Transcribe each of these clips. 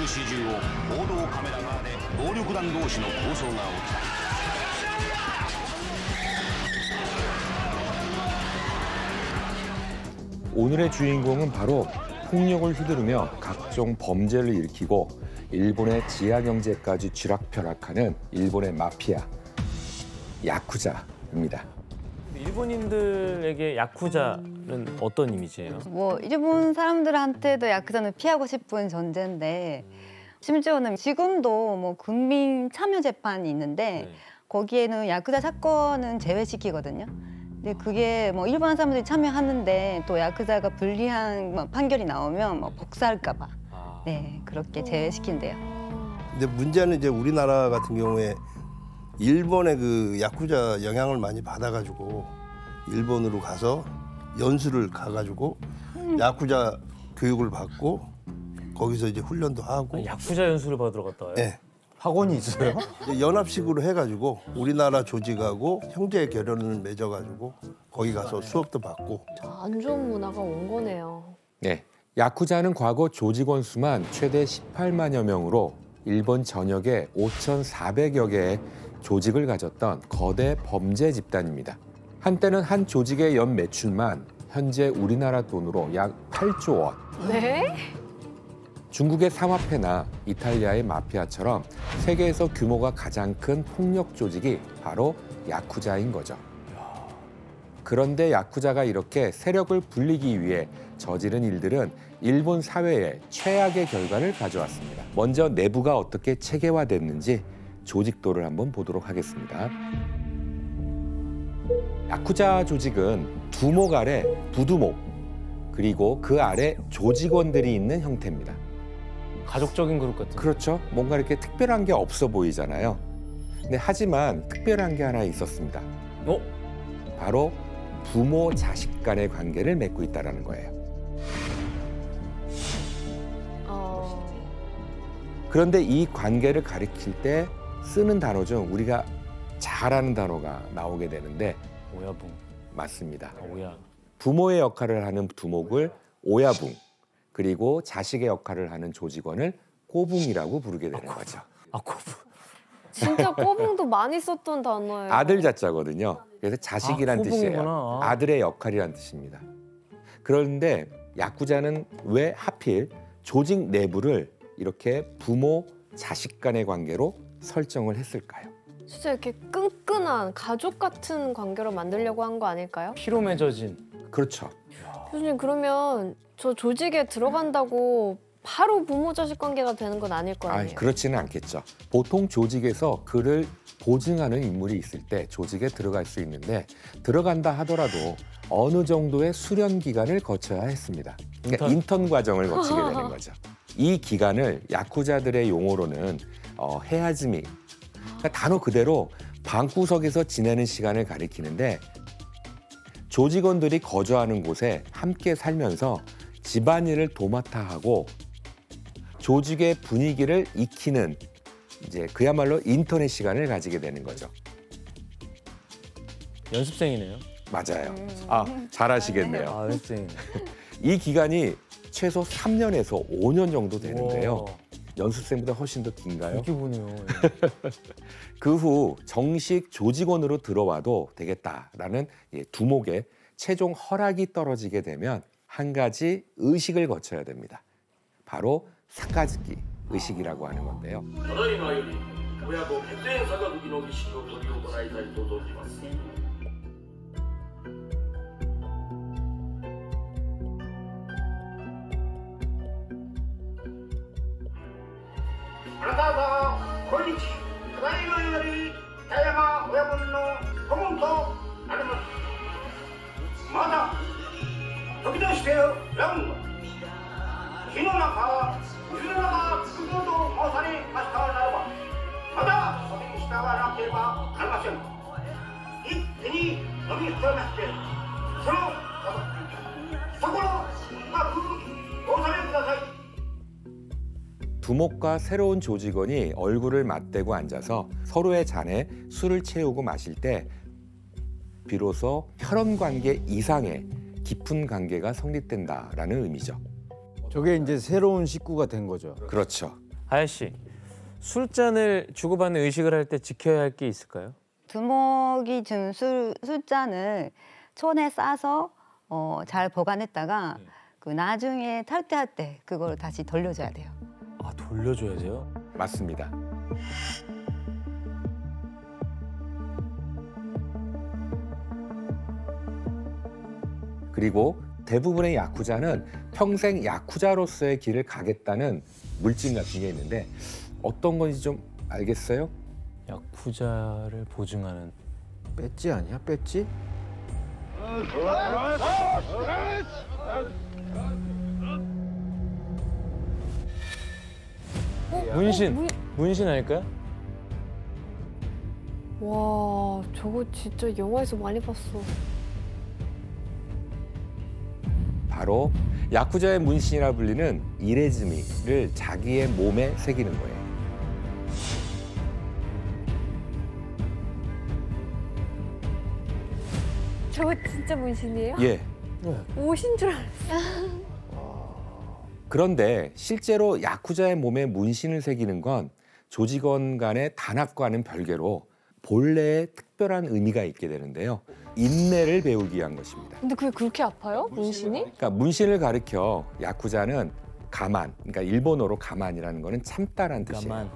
市中を報道カメラ側で暴力団同士の抗争が起きた。 오늘의 주인공은 바로 폭력을 휘두르며 각종 범죄를 일으키고 일본의 지하 경제까지 쥐락펴락하는 일본의 마피아, 야쿠자입니다. 일본인들에게 야쿠자는 어떤 이미지예요? 뭐 일본 사람들한테도 야쿠자는 피하고 싶은 존재인데 심지어는 지금도 뭐 국민 참여 재판이 있는데 거기에는 야쿠자 사건은 제외시키거든요. 근데 그게 뭐 일반 사람들이 참여하는데 또 야쿠자가 불리한 뭐 판결이 나오면 뭐 복사할까 봐 네, 그렇게 제외시킨대요. 근데 문제는 이제 우리나라 같은 경우에 일본의 그 야쿠자 영향을 많이 받아가지고 일본으로 가서 연수를 가가지고 야쿠자 교육을 받고 거기서 이제 훈련도 하고. 야쿠자 연수를 받으러 갔다 와요? 네. 학원이 있어요? 연합식으로 해가지고 우리나라 조직하고 형제 결연을 맺어가지고 거기 가서 수업도 받고. 안 좋은 문화가 온 거네요. 네, 야쿠자는 과거 조직원 수만 최대 18만여 명으로 일본 전역에 5,400여 개의 조직을 가졌던 거대 범죄 집단입니다. 한때는 한 조직의 연 매출만 현재 우리나라 돈으로 약 8조 원. 네? 중국의 사마페나 이탈리아의 마피아처럼 세계에서 규모가 가장 큰 폭력 조직이 바로 야쿠자인 거죠. 그런데 야쿠자가 이렇게 세력을 불리기 위해 저지른 일들은 일본 사회에 최악의 결과를 가져왔습니다. 먼저 내부가 어떻게 체계화됐는지 조직도를 한번 보도록 하겠습니다. 야쿠자 조직은 두목 아래 부두목, 그리고 그 아래 조직원들이 있는 형태입니다. 가족적인 그룹 같은. 그렇죠. 뭔가 이렇게 특별한 게 없어 보이잖아요. 근데 하지만 특별한 게 하나 있었습니다. 바로 부모 자식 간의 관계를 맺고 있다는 거예요. 그런데 이 관계를 가리킬 때 쓰는 단어 중 우리가 잘 아는 단어가 나오게 되는데 오야붕. 맞습니다. 오야. 부모의 역할을 하는 두목을 오야붕, 그리고 자식의 역할을 하는 조직원을 꼬붕이라고 부르게 되는 거죠. 꼬붕. 진짜 꼬붕도 많이 썼던 단어예요. 아들 자자거든요. 그래서 자식이란 뜻이에요. 꼬붕이구나. 아들의 역할이란 뜻입니다. 그런데 야쿠자는 왜 하필 조직 내부를 이렇게 부모, 자식 간의 관계로 설정을 했을까요? 진짜 이렇게 끈끈한 가족 같은 관계로 만들려고 한 거 아닐까요? 피로 맺어진. 그렇죠. 교수님, 그러면 저 조직에 들어간다고 바로 부모 자식 관계가 되는 건 아닐 거 아니에요? 그렇지는 않겠죠. 보통 조직에서 그를 보증하는 인물이 있을 때 조직에 들어갈 수 있는데 들어간다 하더라도 어느 정도의 수련 기간을 거쳐야 했습니다. 그러니까 인턴 과정을 거치게 되는 거죠. 이 기간을 야쿠자들의 용어로는 헤아즈미, 그러니까 단어 그대로 방구석에서 지내는 시간을 가리키는데 조직원들이 거주하는 곳에 함께 살면서 집안일을 도맡아 하고 조직의 분위기를 익히는 이제 그야말로 인턴의 시간을 가지게 되는 거죠. 연습생이네요. 맞아요. 잘하시겠네요. 연습생이네. 이 기간이 최소 3년에서 5년 정도 되는데요. 연습생보다 훨씬 더 긴가요? 이렇게 보네요. 그 후 정식 조직원으로 들어와도 되겠다라는 두목의 최종 허락이 떨어지게 되면 한 가지 의식을 거쳐야 됩니다. 바로 사카즈키 의식이라고 하는 건데요. 두목과 새로운 조직원이 얼굴을 맞대고 앉아서 서로의 잔에 술을 채우고 마실 때 비로소 혈연 관계 이상의 깊은 관계가 성립된다라는 의미죠. 저게 이제 새로운 식구가 된 거죠. 그렇죠. 하야 씨, 술잔을 주고받는 의식을 할 때 지켜야 할 게 있을까요? 두목이 준 술잔을 손에 싸서 잘 보관했다가 그 나중에 탈퇴할 때 그걸 다시 돌려줘야 돼요. 아, 돌려줘야 돼요? 맞습니다. 그리고 대부분의 야쿠자는 평생 야쿠자로서의 길을 가겠다는 물증 같은 게 있는데 어떤 건지 좀 알겠어요? 야쿠자를 보증하는 배지 아니야? 배지? 문신. 문신 아닐까요? 와, 저거 진짜 영화에서 많이 봤어. 바로 야쿠자의 문신이라 불리는 이레즈미를 자기의 몸에 새기는 거예요. 저거 진짜 문신이에요? 예. 옷인 줄 알았어. 그런데 실제로 야쿠자의 몸에 문신을 새기는 건 조직원 간의 단합과는 별개로 본래의 특별한 의미가 있게 되는데요. 인내를 배우기 위한 것입니다. 근데 그게 그렇게 아파요? 문신이? 그러니까 문신을 가리켜 야쿠자는 가만, 그러니까 일본어로 가만이라는 거는 참다라는 뜻이에요. 가만.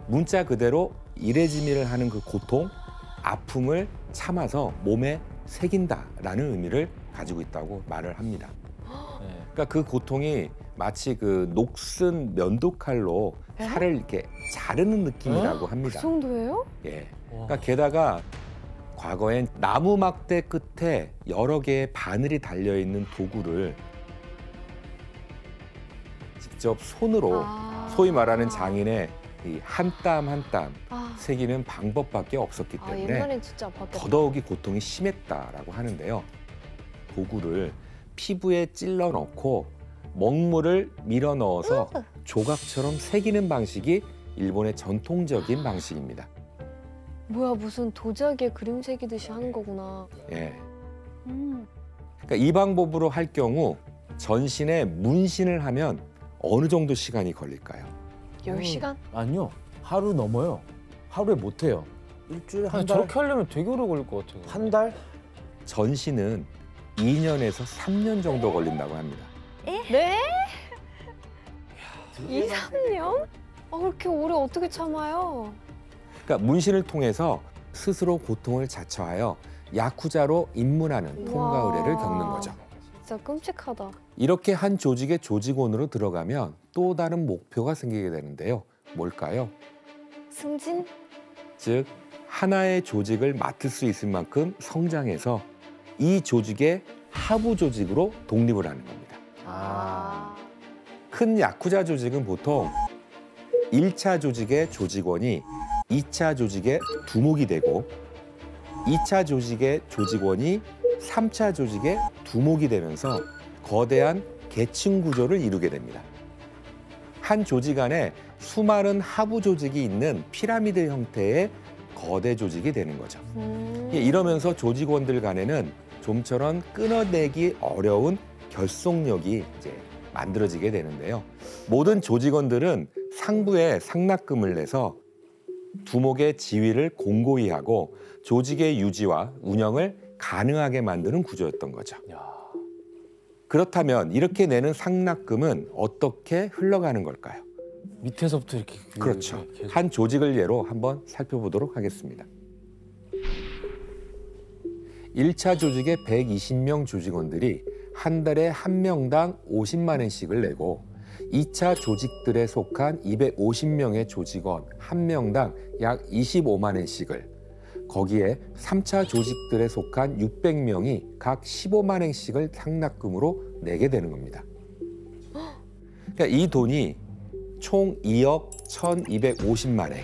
문자 그대로 이레지미를 하는 그 고통, 아픔을 참아서 몸에 새긴다라는 의미를 가지고 있다고 말을 합니다. 네. 그러니까 그 고통이 마치 그 녹슨 면도칼로 살을 이렇게 자르는 느낌이라고 합니다. 그 정도예요? 예. 그러니까 게다가 과거엔 나무 막대 끝에 여러 개의 바늘이 달려 있는 도구를 직접 손으로 소위 말하는 장인의 이 한 땀 한 땀 새기는 방법밖에 없었기 때문에 옛날엔 진짜 아팠겠다. 더더욱이 고통이 심했다라고 하는데요. 도구를 피부에 찔러 넣고 먹물을 밀어 넣어서 조각처럼 새기는 방식이 일본의 전통적인 방식입니다. 뭐야, 무슨 도자기에 그림 새기듯이 하는 거구나. 예. 그러니까 이 방법으로 할 경우 전신에 문신을 하면 어느 정도 시간이 걸릴까요? 10시간? 아니요. 하루 넘어요. 하루에 못 해요. 일주일에 한 달? 저렇게 하려면 되게 오래 걸릴 것 같아요. 한 달? 전신은 2년에서 3년 정도 걸린다고 합니다. 네? 2, 3년? 그렇게 오래 어떻게 참아요? 그러니까 문신을 통해서 스스로 고통을 자처하여 야쿠자로 입문하는 통과 의례를 겪는 거죠. 진짜 끔찍하다. 이렇게 한 조직의 조직원으로 들어가면 또 다른 목표가 생기게 되는데요. 뭘까요? 승진? 즉 하나의 조직을 맡을 수 있을 만큼 성장해서 이 조직의 하부 조직으로 독립을 하는 겁니다. 큰 야쿠자 조직은 보통 1차 조직의 조직원이 2차 조직의 두목이 되고 2차 조직의 조직원이 3차 조직의 두목이 되면서 거대한 계층 구조를 이루게 됩니다. 한 조직 안에 수많은 하부 조직이 있는 피라미드 형태의 거대 조직이 되는 거죠. 이러면서 조직원들 간에는 좀처럼 끊어내기 어려운 결속력이 이제 만들어지게 되는데요. 모든 조직원들은 상부에 상납금을 내서 두목의 지위를 공고히 하고 조직의 유지와 운영을 가능하게 만드는 구조였던 거죠. 그렇다면 이렇게 내는 상납금은 어떻게 흘러가는 걸까요? 밑에서부터 이렇게. 그렇죠. 계속. 한 조직을 예로 한번 살펴보도록 하겠습니다. 1차 조직의 120명 조직원들이 한 달에 한 명당 50만 엔씩을 내고 2차 조직들에 속한 250명의 조직원 한 명당 약 25만 엔씩을 거기에 3차 조직들에 속한 600명이 각 15만 엔씩을 상납금으로 내게 되는 겁니다. 그러니까 이 돈이 총 2억 1,250만 엔.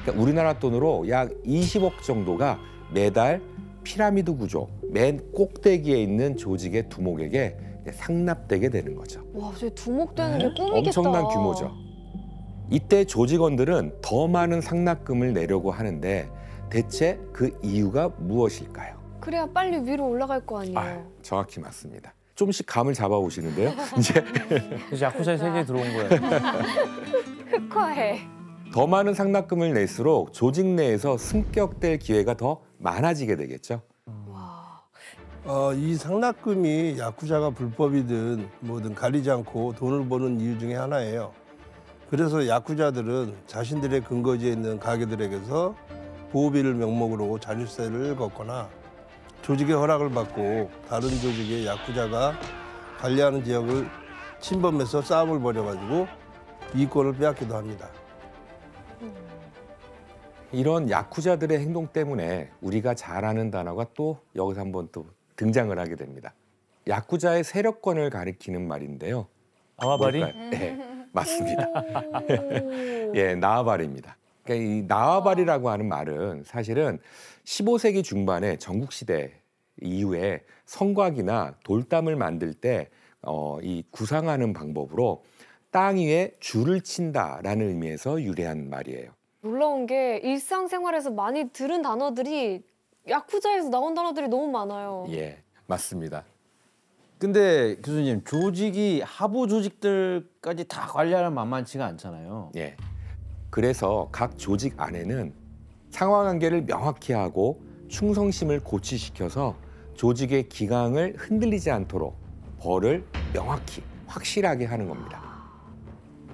그러니까 우리나라 돈으로 약 20억 정도가 매달 피라미드 구조, 맨 꼭대기에 있는 조직의 두목에게 상납되게 되는 거죠. 와, 저 두목 되는 게 꿈이겠다. 엄청난 규모죠. 이때 조직원들은 더 많은 상납금을 내려고 하는데 대체 그 이유가 무엇일까요? 그래야 빨리 위로 올라갈 거 아니에요. 정확히 맞습니다. 조금씩 감을 잡아오시는데요. 이제 그래서 야쿠자의 세계에 들어온 거예요. 축하해. 더 많은 상납금을 낼수록 조직 내에서 승격될 기회가 더 많아지게 되겠죠. 이 상납금이 야쿠자가 불법이든 뭐든 가리지 않고 돈을 버는 이유 중에 하나예요. 그래서 야쿠자들은 자신들의 근거지에 있는 가게들에게서 보호비를 명목으로 자율세를 걷거나 조직의 허락을 받고 다른 조직의 야쿠자가 관리하는 지역을 침범해서 싸움을 벌여가지고 이권을 빼앗기도 합니다. 이런 야쿠자들의 행동 때문에 우리가 잘 아는 단어가 또 여기서 한번 또 등장을 하게 됩니다. 야쿠자의 세력권을 가리키는 말인데요. 아와바리? 뭘까요? 네, 맞습니다. 예, 나와바리입니다. 그러니까 이 나와바리라고 하는 말은 사실은 15세기 중반에 전국시대 이후에 성곽이나 돌담을 만들 때 이 구상하는 방법으로 땅 위에 줄을 친다라는 의미에서 유래한 말이에요. 놀라운 게 일상생활에서 많이 들은 단어들이 야쿠자에서 나온 단어들이 너무 많아요. 예, 맞습니다. 근데 교수님, 조직이 하부 조직들까지 다 관리하는 만만치가 않잖아요. 예. 그래서 각 조직 안에는 상하관계를 명확히 하고 충성심을 고취시켜서 조직의 기강을 흔들리지 않도록 벌을 명확히 확실하게 하는 겁니다.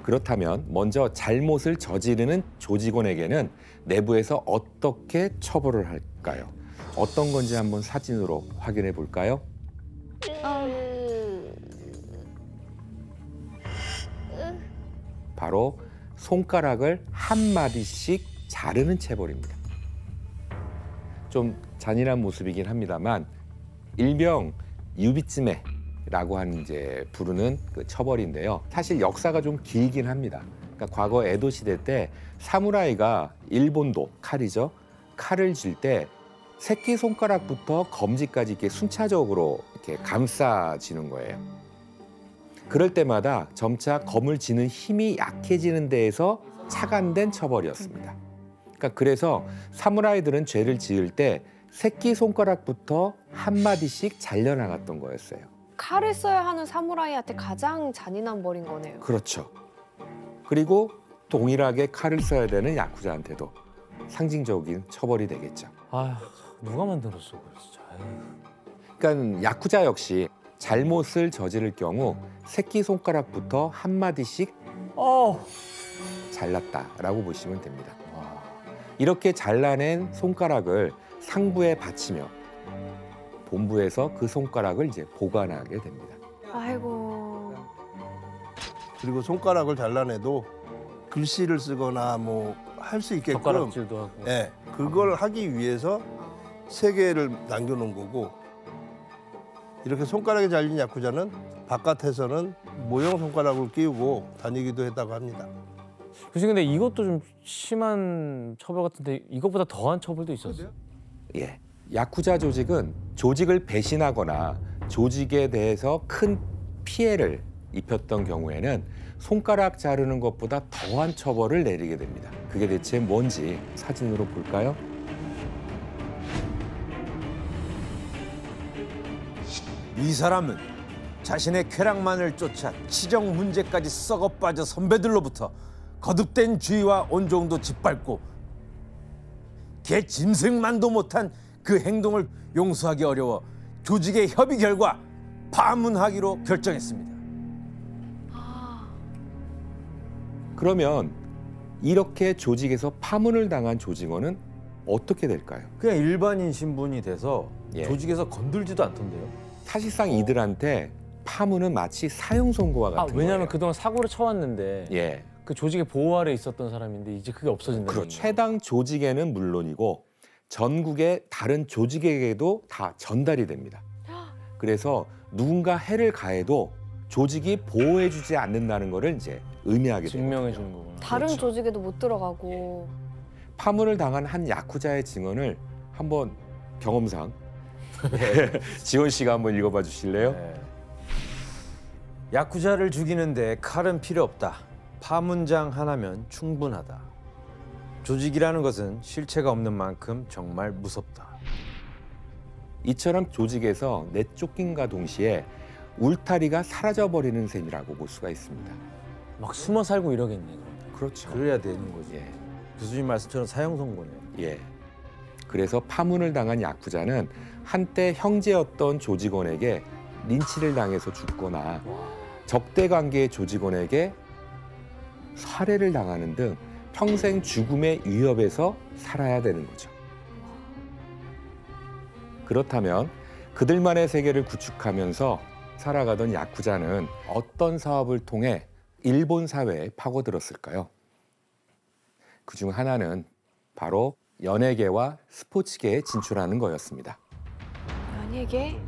그렇다면 먼저 잘못을 저지르는 조직원에게는 내부에서 어떻게 처벌을 할까요? 어떤 건지 한번 사진으로 확인해 볼까요? 바로 손가락을 한 마디씩 자르는 체벌입니다. 좀 잔인한 모습이긴 합니다만 일명 유비츠메라고 하는 이제 부르는 그 처벌인데요. 사실 역사가 좀 길긴 합니다. 그러니까 과거 에도 시대 때 사무라이가 일본도 칼이죠. 칼을 쥘 때 새끼 손가락부터 검지까지 이렇게 순차적으로 이렇게 감싸지는 거예요. 그럴 때마다 점차 검을 쥐는 힘이 약해지는 데에서 착안된 처벌이었습니다. 그러니까 그래서 사무라이들은 죄를 지을 때 새끼 손가락부터 한 마디씩 잘려나갔던 거였어요. 칼을 써야 하는 사무라이한테 가장 잔인한 벌인 거네요. 그렇죠. 그리고 동일하게 칼을 써야 되는 야쿠자한테도 상징적인 처벌이 되겠죠. 아, 누가 만들었어, 그거 진짜. 그러니까 야쿠자 역시 잘못을 저지를 경우 새끼 손가락부터 한 마디씩 잘랐다라고 보시면 됩니다. 이렇게 잘라낸 손가락을 상부에 받치며 본부에서 그 손가락을 이제 보관하게 됩니다. 아이고. 그리고 손가락을 잘라내도 글씨를 쓰거나 뭐 할 수 있게끔 젓가락질도 하고. 예, 그걸 하기 위해서 세 개를 남겨놓은 거고 이렇게 손가락이 잘린 야쿠자는 바깥에서는 모형 손가락을 끼우고 다니기도 했다고 합니다. 교수님, 근데 이것도 좀 심한 처벌 같은데 이것보다 더한 처벌도 있었어요? 예, 야쿠자 조직은 조직을 배신하거나 조직에 대해서 큰 피해를 입혔던 경우에는 손가락 자르는 것보다 더한 처벌을 내리게 됩니다. 그게 대체 뭔지 사진으로 볼까요? 이 사람은 자신의 쾌락만을 쫓아 치정 문제까지 썩어 빠져 선배들로부터 거듭된 주의와 온종도 짓밟고 개 짐승만도 못한 그 행동을 용서하기 어려워 조직의 협의 결과 파문하기로 결정했습니다. 그러면 이렇게 조직에서 파문을 당한 조직원은 어떻게 될까요? 그냥 일반인 신분이 돼서 예. 조직에서 건들지도 않던데요. 사실상 이들한테 파문은 마치 사형 선고와 아, 같은 왜냐하면 거예요. 그동안 사고를 쳐왔는데 예, 그 조직의 보호 아래 있었던 사람인데 이제 그게 없어진다는 그렇죠. 거예요. 해당 조직에는 물론이고 전국의 다른 조직에게도 다 전달이 됩니다. 그래서 누군가 해를 가해도 조직이 보호해주지 않는다는 것을 이제 의미하게 됩니다. 증명해 주는 거구나. 다른 그렇죠. 조직에도 못 들어가고. 파문을 당한 한 야쿠자의 증언을 한번 경험상 지원 씨가 한번 읽어봐 주실래요? 네. 야쿠자를 죽이는데 칼은 필요 없다. 파문장 하나면 충분하다. 조직이라는 것은 실체가 없는 만큼 정말 무섭다. 이처럼 조직에서 내쫓김과 동시에 울타리가 사라져버리는 셈이라고 볼 수가 있습니다. 막 숨어 살고 이러겠네. 그렇죠. 그래야 되는 거지. 예. 교수님 말씀처럼 사형 선고네. 예. 그래서 파문을 당한 야쿠자는 한때 형제였던 조직원에게 린치를 당해서 죽거나 적대 관계의 조직원에게 살해를 당하는 등 평생 죽음의 위협에서 살아야 되는 거죠. 그렇다면 그들만의 세계를 구축하면서 살아가던 야쿠자는 어떤 사업을 통해 일본 사회에 파고들었을까요? 그중 하나는 바로 연예계와 스포츠계에 진출하는 거였습니다. 연예계?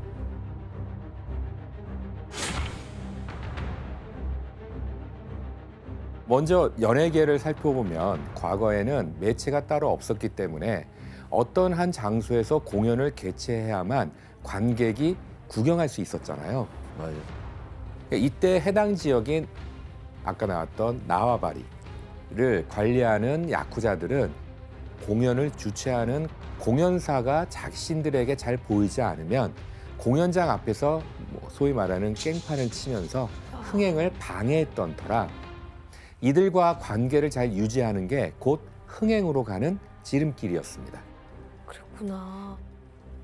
먼저 연예계를 살펴보면 과거에는 매체가 따로 없었기 때문에 어떤 한 장소에서 공연을 개최해야만 관객이 구경할 수 있었잖아요. 맞아요. 이때 해당 지역인 아까 나왔던 나와바리를 관리하는 야쿠자들은 공연을 주최하는 공연사가 자신들에게 잘 보이지 않으면 공연장 앞에서 소위 말하는 깽판을 치면서 흥행을 방해했던 터라 이들과 관계를 잘 유지하는 게 곧 흥행으로 가는 지름길이었습니다. 그렇구나.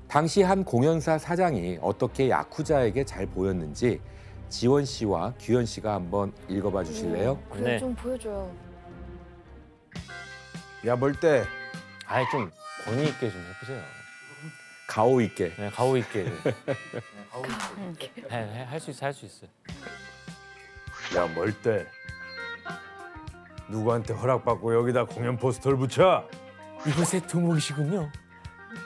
당시 한 공연사 사장이 어떻게 야쿠자에게 잘 보였는지 지원 씨와 규현 씨가 한번 읽어봐 주실래요? 그래 네. 좀 보여줘요. 야, 멀대. 아이 좀 권위 있게 좀 해보세요. 가오 있게. 네, 가오 있게. 할 수 있어, 할 수 있어. 야, 멀대. 누구한테 허락받고 여기다 공연 포스터를 붙여? 이곳의 두목이시군요.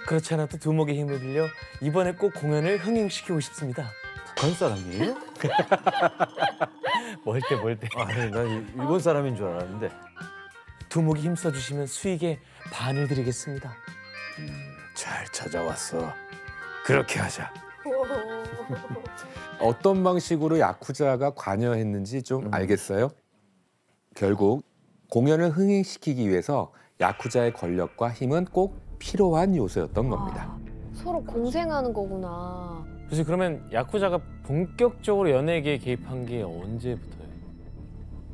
그렇지 않아도 두목의 힘을 빌려 이번에 꼭 공연을 흥행시키고 싶습니다. 북한 사람이에요? 멀대. 아니, 난 일본 사람인 줄 알았는데. 두목이 힘써주시면 수익의 반을 드리겠습니다. 잘 찾아왔어. 그렇게 하자. 어떤 방식으로 야쿠자가 관여했는지 좀 알겠어요? 결국 공연을 흥행시키기 위해서 야쿠자의 권력과 힘은 꼭 필요한 요소였던 겁니다. 서로 공생하는 거구나. 그래서 그러면 야쿠자가 본격적으로 연예계에 개입한 게 언제부터예요?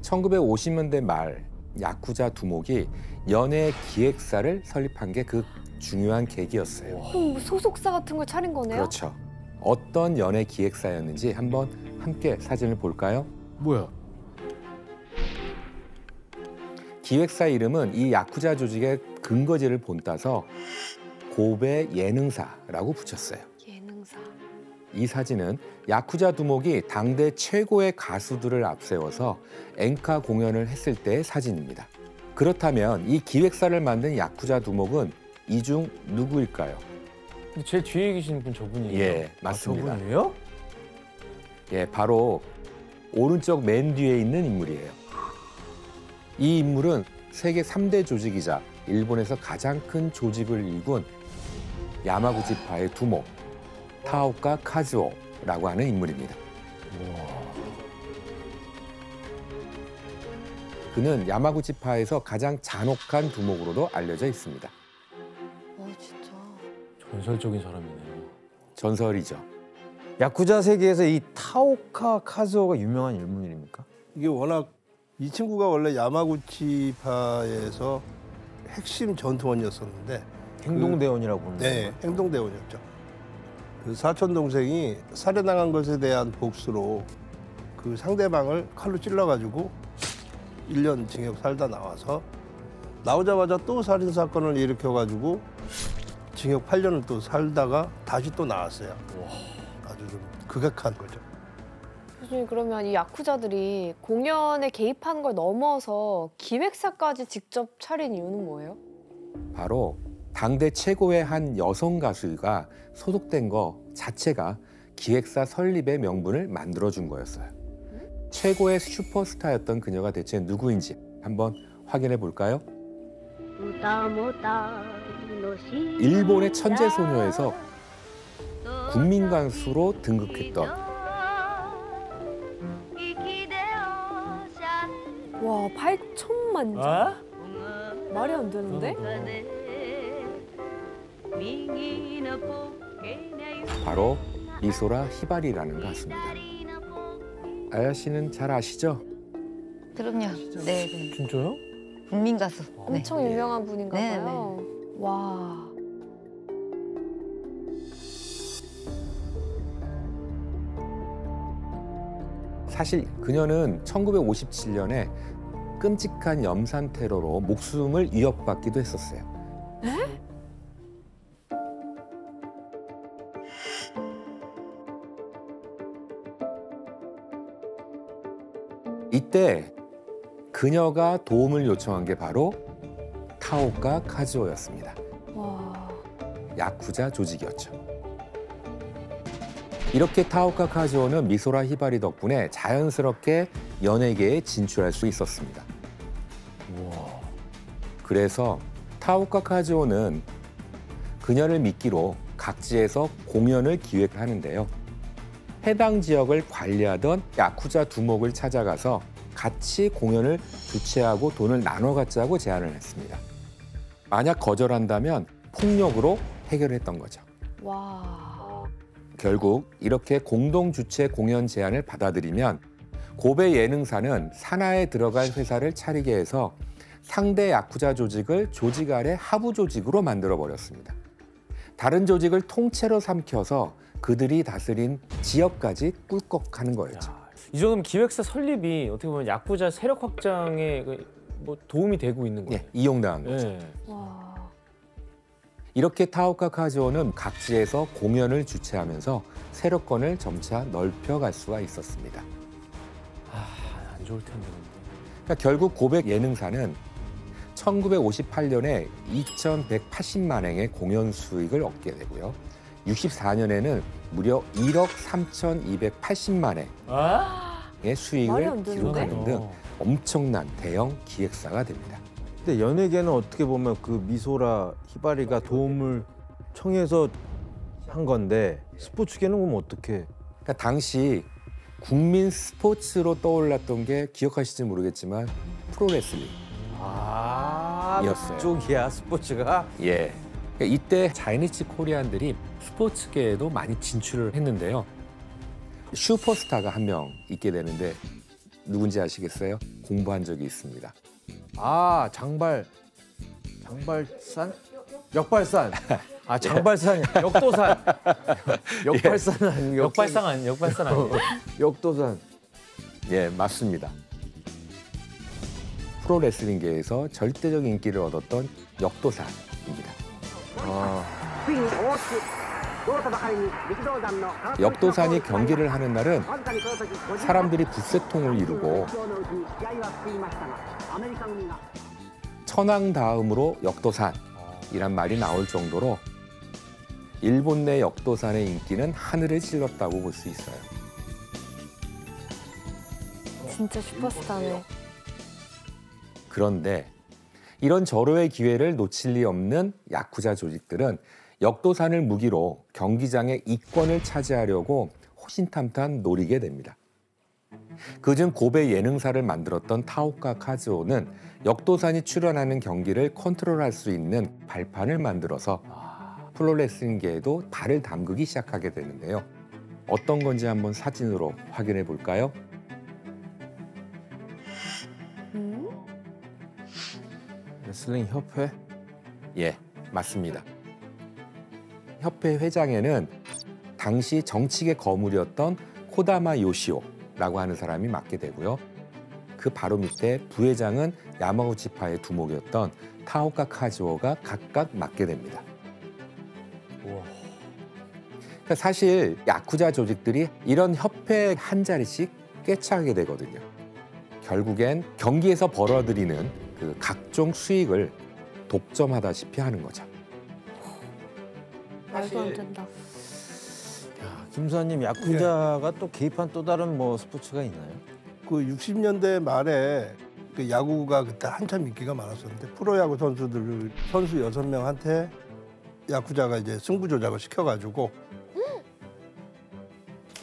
1950년대 말 야쿠자 두목이 연예 기획사를 설립한 게 그 중요한 계기였어요. 그럼 뭐 소속사 같은 걸 차린 거네요? 그렇죠. 어떤 연예 기획사였는지 한번 함께 사진을 볼까요? 뭐야? 기획사 이름은 이 야쿠자 조직의 근거지를 본따서 고베 예능사라고 붙였어요. 예능사. 이 사진은 야쿠자 두목이 당대 최고의 가수들을 앞세워서 엔카 공연을 했을 때의 사진입니다. 그렇다면 이 기획사를 만든 야쿠자 두목은 이 중 누구일까요? 근데 제일 뒤에 계신 분 저분이에요. 예, 맞습니다. 저분이에요? 예, 바로 오른쪽 맨 뒤에 있는 인물이에요. 이 인물은 세계 3대 조직이자 일본에서 가장 큰 조직을 일군 야마구치파의 두목, 타오카 카즈오라고 하는 인물입니다. 그는 야마구치파에서 가장 잔혹한 두목으로도 알려져 있습니다. 진짜. 전설적인 사람이네요. 전설이죠. 야쿠자 세계에서 이 타오카 카즈오가 유명한 인물입니까? 이게 워낙 이 친구가 원래 야마구치파에서 핵심 전투원이었었는데 행동대원이라고 부르는 네, 거예요. 행동대원이었죠. 그 사촌 동생이 살해당한 것에 대한 복수로 그 상대방을 칼로 찔러가지고 1년 징역 살다 나와서 나오자마자 또 살인 사건을 일으켜가지고 징역 8년을 또 살다가 다시 또 나왔어요. 아주 좀 극악한 거죠. 교수님 그러면 이 야쿠자들이 공연에 개입한 걸 넘어서 기획사까지 직접 차린 이유는 뭐예요? 바로 당대 최고의 한 여성 가수가 소속된 거 자체가 기획사 설립의 명분을 만들어준 거였어요. 최고의 슈퍼스타였던 그녀가 대체 누구인지 한번 확인해 볼까요? 일본의 천재 소녀에서 국민 가수로 등극했던 와 8천만 장. 아? 말이 안 되는데? 바로 미소라 히바리라는 가수입니다. 아야 씨는 잘 아시죠? 그럼요. 네, 네. 진짜요? 국민 가수. 네. 엄청 유명한 분인가 네, 봐요. 와. 사실 그녀는 1957년에 끔찍한 염산 테러로 목숨을 위협받기도 했었어요. 이때 그녀가 도움을 요청한 게 바로 타오카 카즈오였습니다. 와. 야쿠자 조직이었죠. 이렇게 타오카 카즈오는 미소라 히바리 덕분에 자연스럽게 연예계에 진출할 수 있었습니다. 그래서 타오카 카즈오는 그녀를 미끼로 각지에서 공연을 기획하는데요. 해당 지역을 관리하던 야쿠자 두목을 찾아가서 같이 공연을 주최하고 돈을 나눠 갖자고 제안을 했습니다. 만약 거절한다면 폭력으로 해결했던 거죠. 와. 결국 이렇게 공동 주최 공연 제안을 받아들이면 고베 예능사는 산하에 들어갈 회사를 차리게 해서 상대 야쿠자 조직을 조직 아래 하부 조직으로 만들어 버렸습니다. 다른 조직을 통째로 삼켜서 그들이 다스린 지역까지 꿀꺽하는 거였죠. 이 정도면 기획사 설립이 어떻게 보면 야쿠자 세력 확장에 뭐 도움이 되고 있는 거예요. 예, 이용당한 거죠. 네. 와. 이렇게 타오카 카즈오는 각지에서 공연을 주최하면서 세력권을 점차 넓혀갈 수가 있었습니다. 안 좋을 텐데. 그러니까 결국 고베 예능사는 1958년에 2,180만 행의 공연 수익을 얻게 되고요. 64년에는 무려 1억 3,280만 행의 말이 수익을 안 되는데? 기록하는 등 엄청난 대형 기획사가 됩니다. 근데 연예계는 어떻게 보면 그 미소라 히바리가 도움을 청해서 한 건데 스포츠계는 그럼 어떻게? 그러니까 당시 국민 스포츠로 떠올랐던 게 기억하실지 모르겠지만 프로레슬링. 이었어요. 그쪽이야 스포츠가. 예. 그러니까 이때 자이니치 코리안들이 스포츠계에도 많이 진출을 했는데요. 슈퍼스타가 한 명 있게 되는데 누군지 아시겠어요? 공부한 적이 있습니다. 아 장발산? 역발산. 아 장발산이 역도산. 역발산 아니고 역발상 아니에요? 역도산. 예, 맞습니다. 프로레슬링계에서 절대적 인기를 얻었던 역도산입니다. 역도산이 경기를 하는 날은 사람들이 붓새통을 이루고 천황 다음으로 역도산이란 말이 나올 정도로 일본 내 역도산의 인기는 하늘을 찔렀다고 볼 수 있어요. 진짜 슈퍼스타네. 그런데 이런 절호의 기회를 놓칠 리 없는 야쿠자 조직들은 역도산을 무기로 경기장의 이권을 차지하려고 호신탐탐 노리게 됩니다. 그중 고베 예능사를 만들었던 타오카 카즈오는 역도산이 출연하는 경기를 컨트롤할 수 있는 발판을 만들어서 프로레슬링계에도 발을 담그기 시작하게 되는데요. 어떤 건지 한번 사진으로 확인해 볼까요? 레슬링 협회? 예, 맞습니다. 협회 회장에는 당시 정치계 거물이었던 코다마 요시오라고 하는 사람이 맡게 되고요. 그 바로 밑에 부회장은 야마구치파의 두목이었던 타오카 카즈오가 각각 맡게 됩니다. 그러니까 사실 야쿠자 조직들이 이런 협회 한 자리씩 꿰차게 되거든요. 결국엔 경기에서 벌어들이는 그 각종 수익을 독점하다시피 하는 거죠. 말도 안 된다. 야, 김수환님 야쿠자가 또 개입한 또 다른 뭐 스포츠가 있나요? 그 60년대 말에 그 야구가 그때 한참 인기가 많았었는데 프로야구 선수 6명한테 야쿠자가 이제 승부 조작을 시켜가지고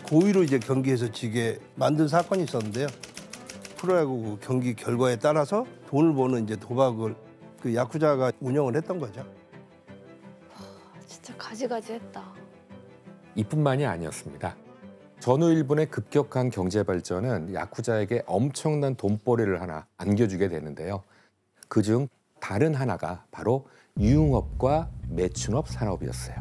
고의로 이제 경기에서 지게 만든 사건이 있었는데요. 프로야구 경기 결과에 따라서 돈을 버는 이제 도박을 그 야쿠자가 운영을 했던 거죠. 진짜 가지가지 했다. 이뿐만이 아니었습니다. 전후 일본의 급격한 경제 발전은 야쿠자에게 엄청난 돈벌이를 하나 안겨주게 되는데요. 그중 다른 하나가 바로 유흥업과 매춘업 산업이었어요.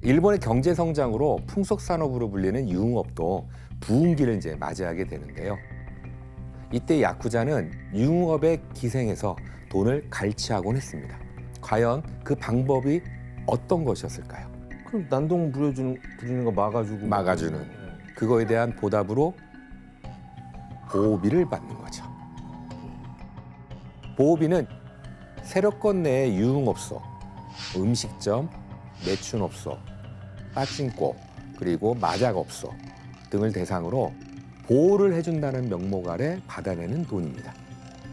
일본의 경제 성장으로 풍속 산업으로 불리는 유흥업도 부흥기를 이제 맞이하게 되는데요. 이때 야쿠자는 유흥업에 기생해서 돈을 갈취하곤 했습니다. 과연 그 방법이 어떤 것이었을까요? 그럼 난동 부리는 거 막아주고. 막아주는. 그거에 대한 보답으로 보호비를 받는 거죠. 보호비는 세력권 내의 유흥업소, 음식점, 매춘업소, 빠찡꼬, 그리고 마작업소 등을 대상으로 보호를 해준다는 명목 아래 받아내는 돈입니다.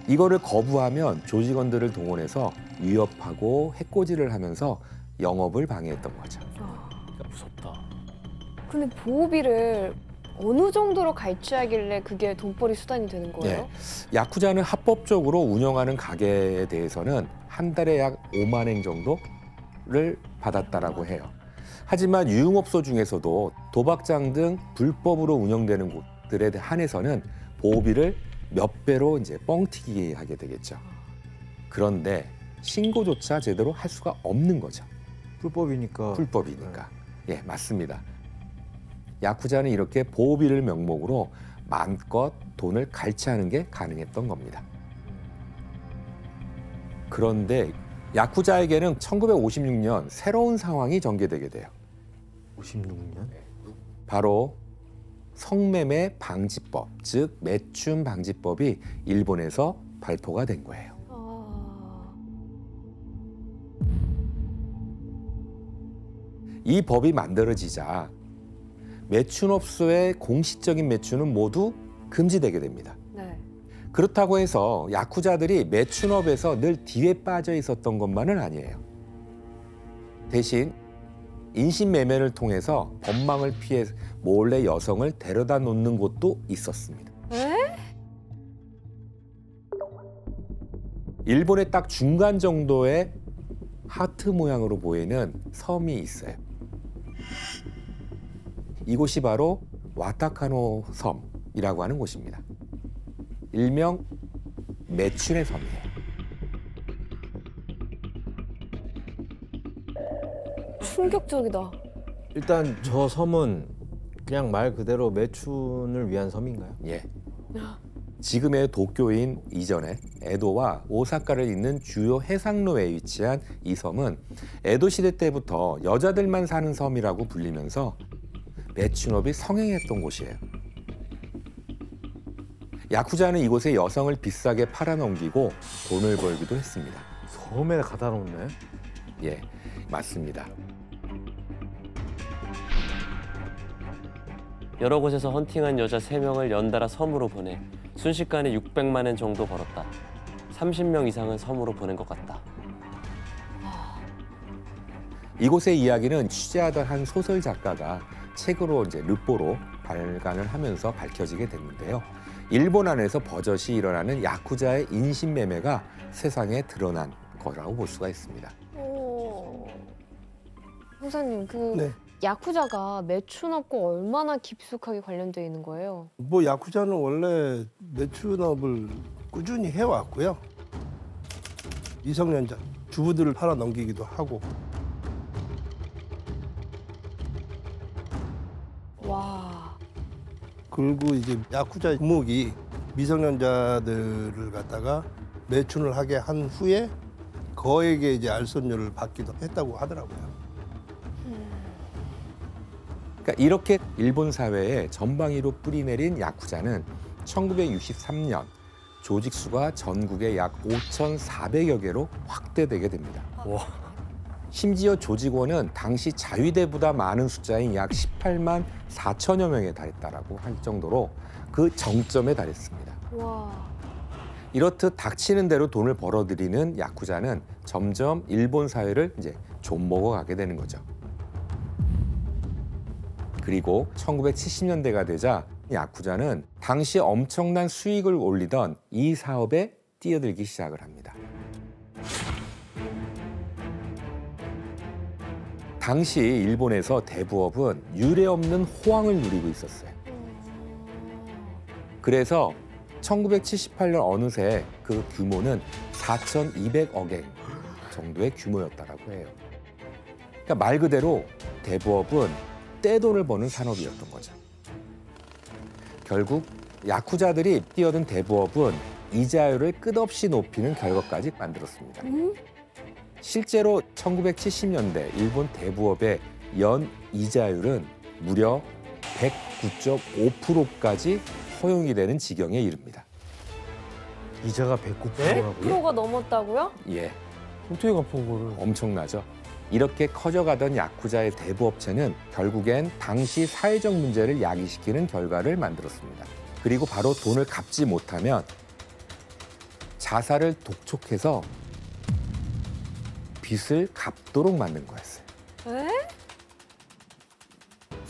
이거를 거부하면 조직원들을 동원해서 위협하고 해코지를 하면서 영업을 방해했던 거죠. 무섭다. 근데 보호비를 어느 정도로 갈취하길래 그게 돈벌이 수단이 되는 거예요? 야쿠자는 합법적으로 운영하는 가게에 대해서는 한 달에 약 5만 엔 정도를 받았다라고 해요. 하지만 유흥업소 중에서도 도박장 등 불법으로 운영되는 곳들에 한해서는 보호비를 몇 배로 이제 뻥튀기 하게 되겠죠. 그런데 신고조차 제대로 할 수가 없는 거죠. 불법이니까. 불법이니까. 예, 맞습니다. 야쿠자는 이렇게 보호비를 명목으로 마음껏 돈을 갈취하는 게 가능했던 겁니다. 그런데 야쿠자에게는 1956년 새로운 상황이 전개되게 돼요. 56년? 바로 성매매 방지법, 즉 매춘 방지법이 일본에서 발표가 된 거예요. 이 법이 만들어지자 매춘업소의 공식적인 매춘은 모두 금지되게 됩니다. 네. 그렇다고 해서 야쿠자들이 매춘업에서 늘 뒤에 빠져 있었던 것만은 아니에요. 대신 인신매매를 통해서 법망을 피해 몰래 여성을 데려다 놓는 곳도 있었습니다. 일본의 딱 중간 정도의 하트 모양으로 보이는 섬이 있어요. 이곳이 바로 와타카노 섬이라고 하는 곳입니다. 일명 매춘의 섬이에요. 충격적이다. 일단 저 섬은 그냥 말 그대로 매춘을 위한 섬인가요? 예. 지금의 도쿄인 이전에 에도와 오사카를 잇는 주요 해상로에 위치한 이 섬은 에도 시대 때부터 여자들만 사는 섬이라고 불리면서 매춘업이 성행했던 곳이에요. 야쿠자는 이곳에 여성을 비싸게 팔아넘기고 돈을 벌기도 했습니다. 섬에다 갖다 놓네. 예, 맞습니다. 여러 곳에서 헌팅한 여자 3명을 연달아 섬으로 보내 순식간에 600만 엔 정도 벌었다. 30명 이상은 섬으로 보낸 것 같다. 이곳의 이야기는 취재하던 한 소설 작가가 책으로 이제 르포로 발간을 하면서 밝혀지게 됐는데요. 일본 안에서 버젓이 일어나는 야쿠자의 인신매매가 세상에 드러난 거라고 볼 수가 있습니다. 형사님, 네. 야쿠자가 매춘업과 얼마나 깊숙하게 관련되어 있는 거예요? 뭐 야쿠자는 원래 매춘업을 꾸준히 해왔고요. 미성년자 주부들을 팔아 넘기기도 하고. 와. 그리고 이제 야쿠자 목이 미성년자들을 갖다가 매춘을 하게 한 후에 거액의 이제 알선료를 받기도 했다고 하더라고요. 그러니까 이렇게 일본 사회에 전방위로 뿌리내린 야쿠자는 1963년 조직 수가 전국에 약 5,400여 개로 확대되게 됩니다. 와. 심지어 조직원은 당시 자위대보다 많은 숫자인 약 18만 4천여 명에 달했다라고 할 정도로 그 정점에 달했습니다. 와. 이렇듯 닥치는 대로 돈을 벌어들이는 야쿠자는 점점 일본 사회를 이제 좀먹어 가게 되는 거죠. 그리고 1970년대가 되자 야쿠자는 당시 엄청난 수익을 올리던 이 사업에 뛰어들기 시작을 합니다. 당시 일본에서 대부업은 유례없는 호황을 누리고 있었어요. 그래서 1978년 어느새 그 규모는 4,200억엔 정도의 규모였다라고 해요. 그러니까 말 그대로 대부업은 떼돈을 버는 산업이었던 거죠. 결국 야쿠자들이 뛰어든 대부업은 이자율을 끝없이 높이는 결과까지 만들었습니다. 실제로 1970년대 일본 대부업의 연 이자율은 무려 109.5%까지 허용이 되는 지경에 이릅니다. 이자가 109%라고요? 100%가 넘었다고요? 예, 어떻게 갚아 그거를? 엄청나죠. 이렇게 커져가던 야쿠자의 대부업체는 결국엔 당시 사회적 문제를 야기시키는 결과를 만들었습니다. 그리고 바로 돈을 갚지 못하면 자사를 독촉해서 빚을 갚도록 만든 거였어요. 에?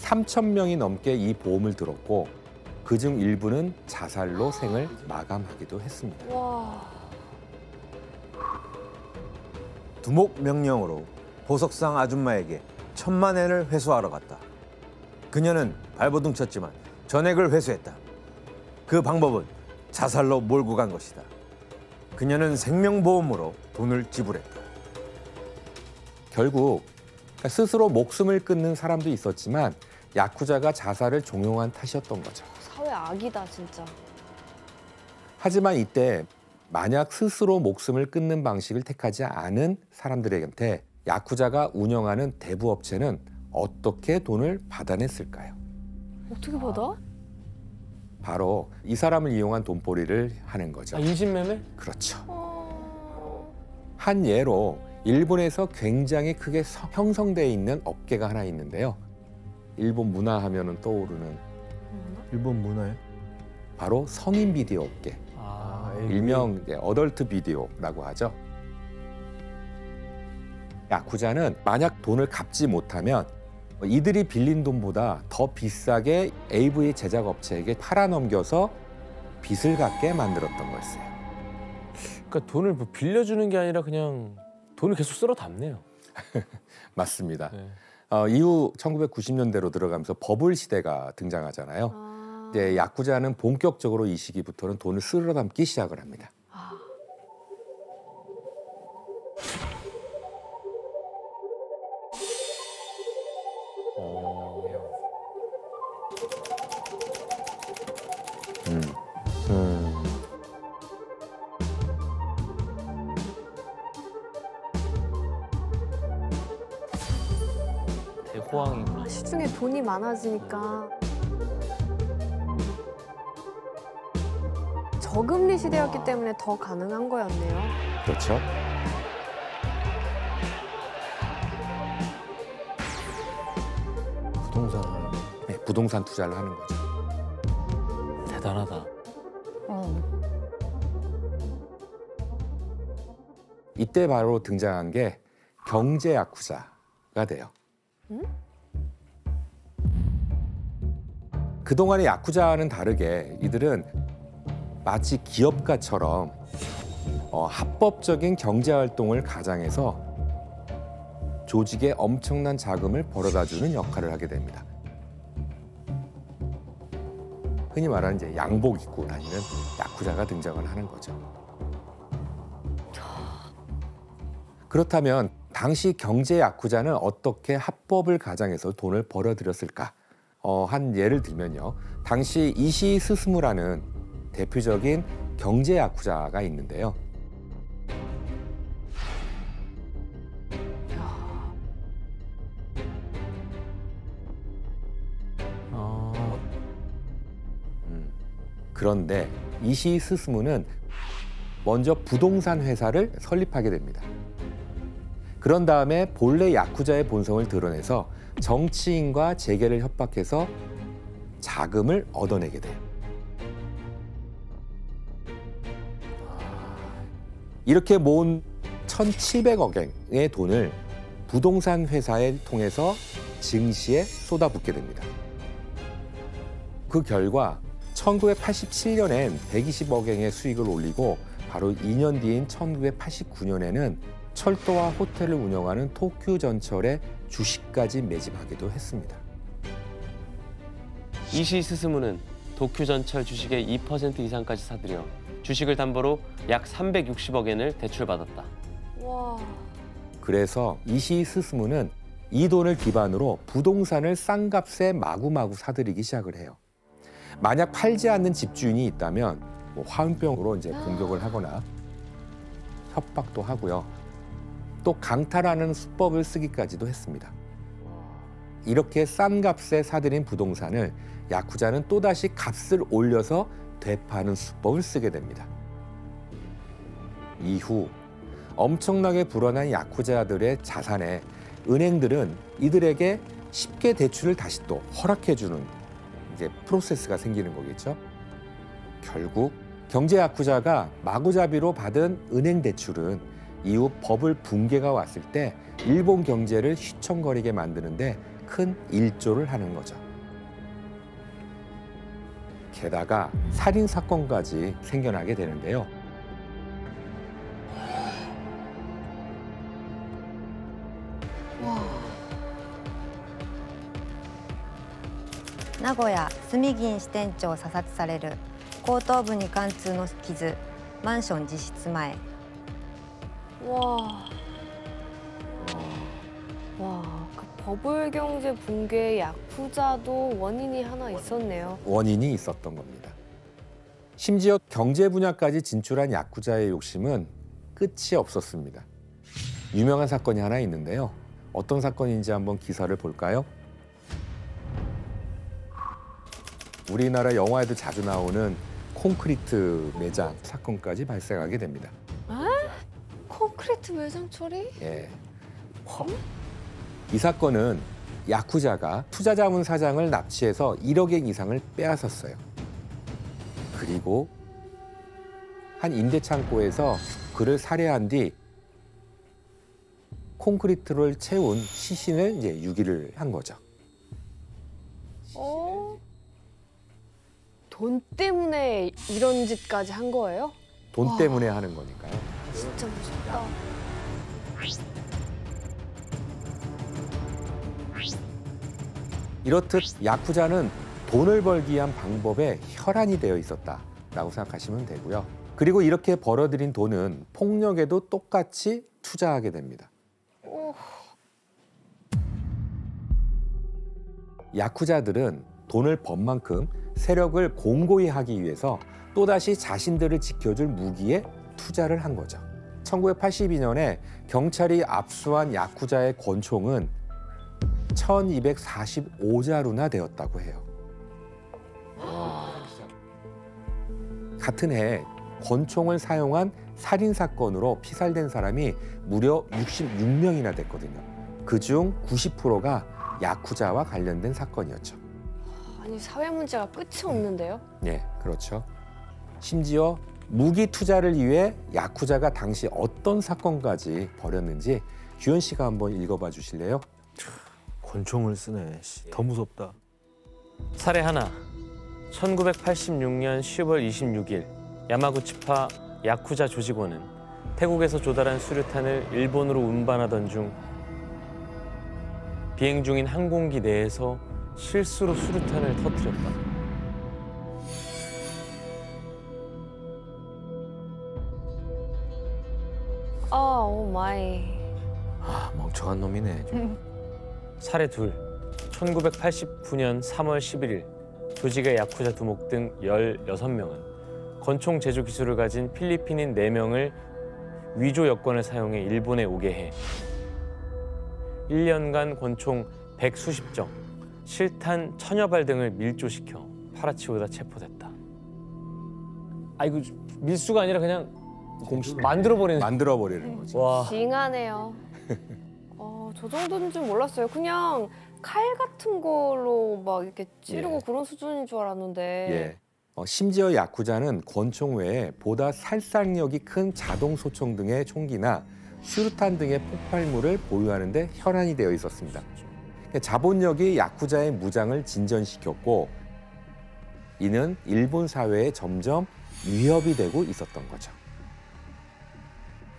3,000명이 넘게 이 보험을 들었고 그중 일부는 자살로 생을 마감하기도 했습니다. 와. 두목 명령으로 보석상 아줌마에게 1,000만 엔을 회수하러 갔다. 그녀는 발버둥 쳤지만 전액을 회수했다. 그 방법은 자살로 몰고 간 것이다. 그녀는 생명보험으로 돈을 지불했다. 결국 스스로 목숨을 끊는 사람도 있었지만 야쿠자가 자살을 종용한 탓이었던 거죠. 사회 악이다 진짜. 하지만 이때 만약 스스로 목숨을 끊는 방식을 택하지 않은 사람들에게 야쿠자가 운영하는 대부업체는 어떻게 돈을 받아냈을까요? 어떻게 받아? 바로 이 사람을 이용한 돈벌이를 하는 거죠. 아, 인신매매? 그렇죠. 어... 한 예로 일본에서 굉장히 크게 형성되어 있는 업계가 하나 있는데요. 일본 문화 하면은 떠오르는 일본 문화요? 바로 성인 비디오 업계. 일명 어덜트 비디오라고 하죠. 야쿠자는 만약 돈을 갚지 못하면 이들이 빌린 돈보다 더 비싸게 AV 제작 업체에게 팔아넘겨서 빚을 갚게 만들었던 거였어요. 그러니까 돈을 뭐 빌려주는 게 아니라 그냥 돈을 계속 쓸어 담네요. 맞습니다. 네. 이후 1990년대로 들어가면서 버블 시대가 등장하잖아요. 이제 야쿠자는 본격적으로 이 시기부터는 돈을 쓸어 담기 시작을 합니다. 대호황이구나. 시중에 돈이 많아지니까. 저금리 시대였기 때문에 더 가능한 거였네요. 그렇죠. 부동산. 네, 부동산 투자를 하는 거죠. 대단하다. 이때 바로 등장한 게 경제 야쿠자가 돼요. 그동안의 야쿠자와는 다르게 이들은 마치 기업가처럼 합법적인 경제 활동을 가장해서 조직에 엄청난 자금을 벌어다주는 역할을 하게 됩니다. 흔히 말하는 이제 양복 입고 다니는 야쿠자가 등장을 하는 거죠. 그렇다면 당시 경제 야쿠자는 어떻게 합법을 가장해서 돈을 벌어들였을까? 한 예를 들면요. 당시 이시 스스무라는 대표적인 경제 야쿠자가 있는데요. 그런데 이시 스스무는 먼저 부동산 회사를 설립하게 됩니다. 그런 다음에 본래 야쿠자의 본성을 드러내서 정치인과 재계를 협박해서 자금을 얻어내게 돼요. 이렇게 모은 1,700억엔의 돈을 부동산 회사에 통해서 증시에 쏟아붓게 됩니다. 그 결과 1987년엔 120억엔의 수익을 올리고 바로 2년 뒤인 1989년에는 철도와 호텔을 운영하는 도쿄전철의 주식까지 매집하기도 했습니다. 이시 스스무는 도쿄전철 주식의 2% 이상까지 사들여 주식을 담보로 약 360억 엔을 대출받았다. 와. 그래서 이시 스스무는 이 돈을 기반으로 부동산을 싼 값에 마구마구 사들이기 시작을 해요. 만약 팔지 않는 집주인이 있다면 뭐 화음병으로 이제 공격을 하거나 협박도 하고요. 또 강탈하는 수법을 쓰기까지도 했습니다. 이렇게 싼 값에 사들인 부동산을 야쿠자는 또다시 값을 올려서 되파는 수법을 쓰게 됩니다. 이후 엄청나게 불어난 야쿠자들의 자산에 은행들은 이들에게 쉽게 대출을 다시 또 허락해주는 이제 프로세스가 생기는 거겠죠. 결국 경제 야쿠자가 마구잡이로 받은 은행 대출은 이후 버블 붕괴가 왔을 때 일본 경제를 휘청거리게 만드는데 큰 일조를 하는 거죠. 게다가 살인 사건까지 생겨나게 되는데요.名古屋住銀支店長射殺される後頭部に貫通の傷マンション自室前 와. 와, 그 버블 경제 붕괴의 야쿠자도 원인이 하나 있었네요. 원인이 있었던 겁니다. 심지어 경제 분야까지 진출한 야쿠자의 욕심은 끝이 없었습니다. 유명한 사건이 하나 있는데요. 어떤 사건인지 한번 기사를 볼까요? 우리나라 영화에도 자주 나오는 콘크리트 매장 사건까지 발생하게 됩니다. 콘크리트 매장 처리? 예. 이 사건은 야쿠자가 투자자문 사장을 납치해서 1억 엔 이상을 빼앗았어요. 그리고 한 임대창고에서 그를 살해한 뒤 콘크리트를 채운 시신을 이제 유기를 한 거죠. 돈 때문에 이런 짓까지 한 거예요? 돈 때문에 하는 거니까요. 진짜 무섭다. 이렇듯 야쿠자는 돈을 벌기 위한 방법에 혈안이 되어 있었다라고 생각하시면 되고요. 그리고 이렇게 벌어들인 돈은 폭력에도 똑같이 투자하게 됩니다. 야쿠자들은 돈을 번 만큼 세력을 공고히 하기 위해서 또다시 자신들을 지켜줄 무기에 투자를 한 거죠. 1982년에 경찰이 압수한 야쿠자의 권총은 1245자루나 되었다고 해요. 같은 해 권총을 사용한 살인 사건으로 피살된 사람이 무려 66명이나 됐거든요. 그중 90%가 야쿠자와 관련된 사건이었죠. 아니, 사회 문제가 끝이 없는데요? 네, 그렇죠. 심지어 무기 투자를 위해 야쿠자가 당시 어떤 사건까지 벌였는지 규현 씨가 한번 읽어봐 주실래요? 권총을 쓰네. 더 무섭다. 사례 하나. 1986년 10월 26일 야마구치파 야쿠자 조직원은 태국에서 조달한 수류탄을 일본으로 운반하던 중 비행 중인 항공기 내에서 실수로 수류탄을 터뜨렸다. 오 마이. 멍청한 놈이네. 사례 둘. 1989년 3월 11일 조직의 야쿠자 두목 등 16명은 권총 제조 기술을 가진 필리핀인 4명을 위조 여권을 사용해 일본에 오게 해 1년간 권총 100수십 정, 실탄 1000여 발 등을 밀조시켜 팔아치우다 체포됐다. 이거 밀수가 아니라 그냥 만들어버리는. 만들어버리는 거죠. 와. 징하네요. 저 정도는 좀 몰랐어요. 그냥 칼 같은 걸로 막 이렇게 찌르고 예. 그런 수준인 줄 알았는데. 예. 심지어 야쿠자는 권총 외에 보다 살상력이 큰 자동 소총 등의 총기나 수류탄 등의 폭발물을 보유하는 데 혈안이 되어 있었습니다. 자본력이 야쿠자의 무장을 진전시켰고 이는 일본 사회에 점점 위협이 되고 있었던 거죠.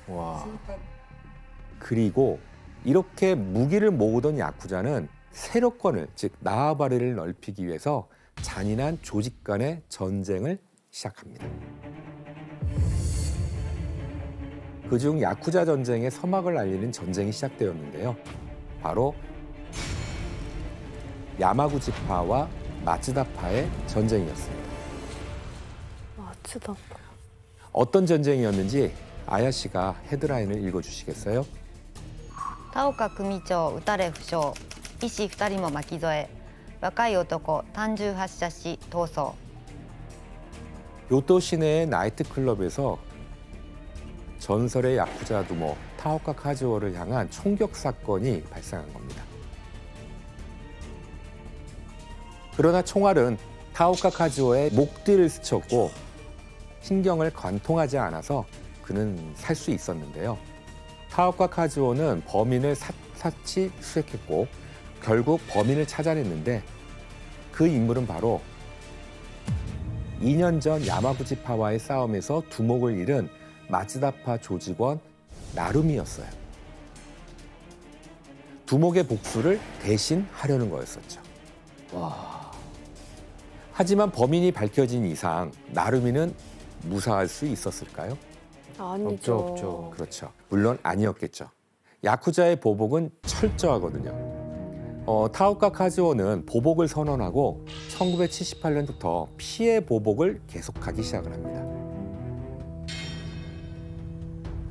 와. 그리고 이렇게 무기를 모으던 야쿠자는 세력권을, 즉 나와바리를 넓히기 위해서 잔인한 조직 간의 전쟁을 시작합니다. 그중 야쿠자 전쟁의 서막을 알리는 전쟁이 시작되었는데요. 바로 야마구치파와 마츠다파의 전쟁이었습니다. 마츠다파. 어떤 전쟁이었는지 아야 씨가 헤드라인을 읽어주시겠어요? 田岡組長撃たれ負傷医師2人も巻き添え若い男単銃発射し逃走 요토 시내의 나이트클럽에서 전설의 야쿠자 두모 타오카 카즈오를 향한 총격 사건이 발생한 겁니다. 그러나 총알은 타오카 카즈오의 목 뒤를 스쳤고 신경을 관통하지 않아서 그는 살 수 있었는데요. 타오카 카즈오는 범인을 샅샅이 수색했고 결국 범인을 찾아냈는데 그 인물은 바로 2년 전 야마구치파와의 싸움에서 두목을 잃은 마츠다파 조직원 나루미였어요. 두목의 복수를 대신 하려는 거였었죠. 하지만 범인이 밝혀진 이상 나루미는 무사할 수 있었을까요? 아니죠. 없죠. 그렇죠. 물론 아니었겠죠. 야쿠자의 보복은 철저하거든요. 타오카 카즈오는 보복을 선언하고 1978년부터 피해 보복을 계속하기 시작을 합니다.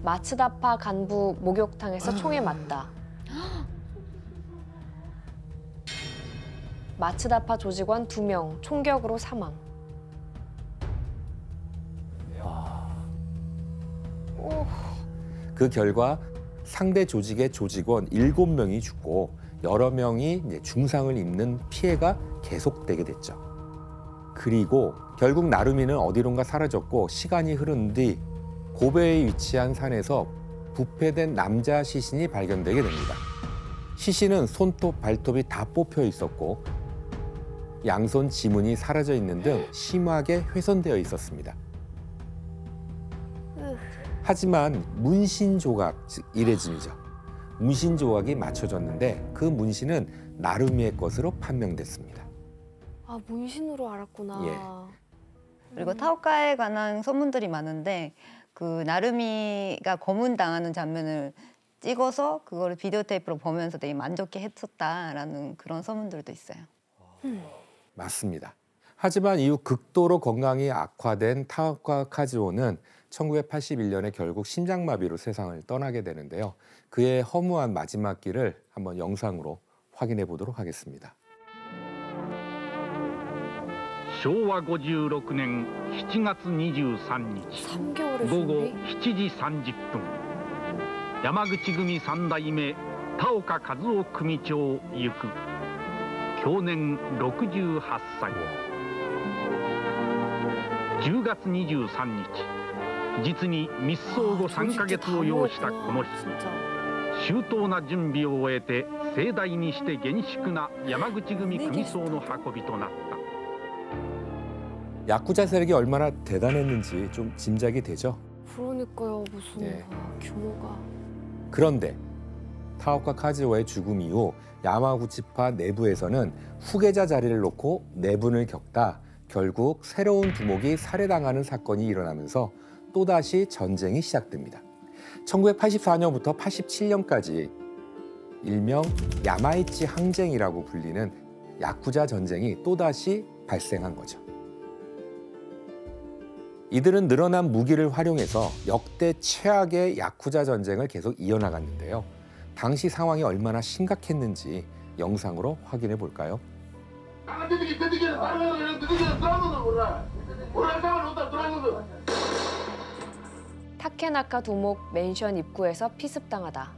마츠다파 간부 목욕탕에서 총에 맞다. 마츠다파 조직원 2명 총격으로 사망. 그 결과 상대 조직의 조직원 7명이 죽고 여러 명이 이제 중상을 입는 피해가 계속되게 됐죠. 그리고 결국 나루미는 어디론가 사라졌고 시간이 흐른 뒤 고베에 위치한 산에서 부패된 남자 시신이 발견되게 됩니다. 시신은 손톱, 발톱이 다 뽑혀 있었고 양손 지문이 사라져 있는 등 심하게 훼손되어 있었습니다. 하지만 문신 조각, 즉 이레짐이죠. 문신 조각이 맞춰졌는데 그 문신은 나루미의 것으로 판명됐습니다. 아, 문신으로 알았구나. 예. 그리고 타오카에 관한 소문들이 많은데 그 나루미가 고문당하는 장면을 찍어서 그거를 비디오 테이프로 보면서 되게 만족해 했었다라는 그런 소문들도 있어요. 맞습니다. 하지만 이후 극도로 건강이 악화된 타오카 카즈오는 1981년에 결국 심장마비로 세상을 떠나게 되는데요. 그의 허무한 마지막 길을 한번 영상으로 확인해 보도록 하겠습니다. 昭和56年7月23日 3개월의 午後 준비? 7時30分山口組3代目田岡和夫組長行く享年68歳10月23日実に密葬後3ヶ月を要したこの日 周到な準備を終えて盛大にして厳粛な山口組組葬の運びとなった 야쿠자 세력이 얼마나 대단했는지 좀 짐작이 되죠. 그러니까요. 무슨 네. 규모가. 그런데 타오카 카즈오의 죽음 이후 야마구치파 내부에서는 후계자 자리를 놓고 내분을 겪다 결국 새로운 두목이 살해당하는 사건이 일어나면서 또다시 전쟁이 시작됩니다. 1984년부터 87년까지 일명 야마이치 항쟁이라고 불리는 야쿠자 전쟁이 또다시 발생한 거죠. 이들은 늘어난 무기를 활용해서 역대 최악의 야쿠자 전쟁을 계속 이어나갔는데요. 당시 상황이 얼마나 심각했는지 영상으로 확인해 볼까요? 타케나카 두목 맨션 입구에서 피습당하다.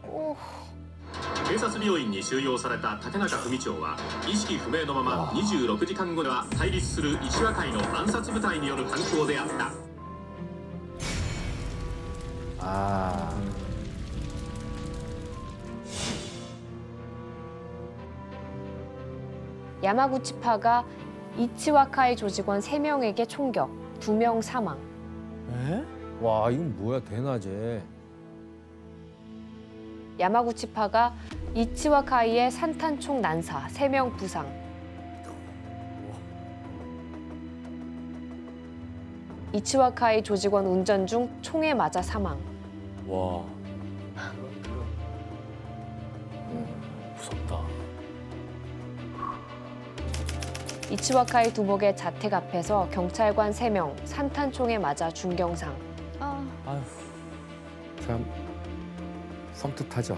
오. 警察病院に収容された竹中組長は意識不明のまま26時間後には対立する石和会の暗殺部隊による犯行であった。 야마구치파가 이치와카이 조직원 3명에게 총격, 2명 사망. 에? 와, 이건 뭐야, 대낮에. 야마구치파가 이치와 카이의 산탄총 난사, 3명 부상. 이치와 카이 조직원 운전 중 총에 맞아 사망. 와. 무섭다. 이치와 카이 두목의 자택 앞에서 경찰관 3명 산탄총에 맞아 중경상. 아휴. 참 섬뜩하죠.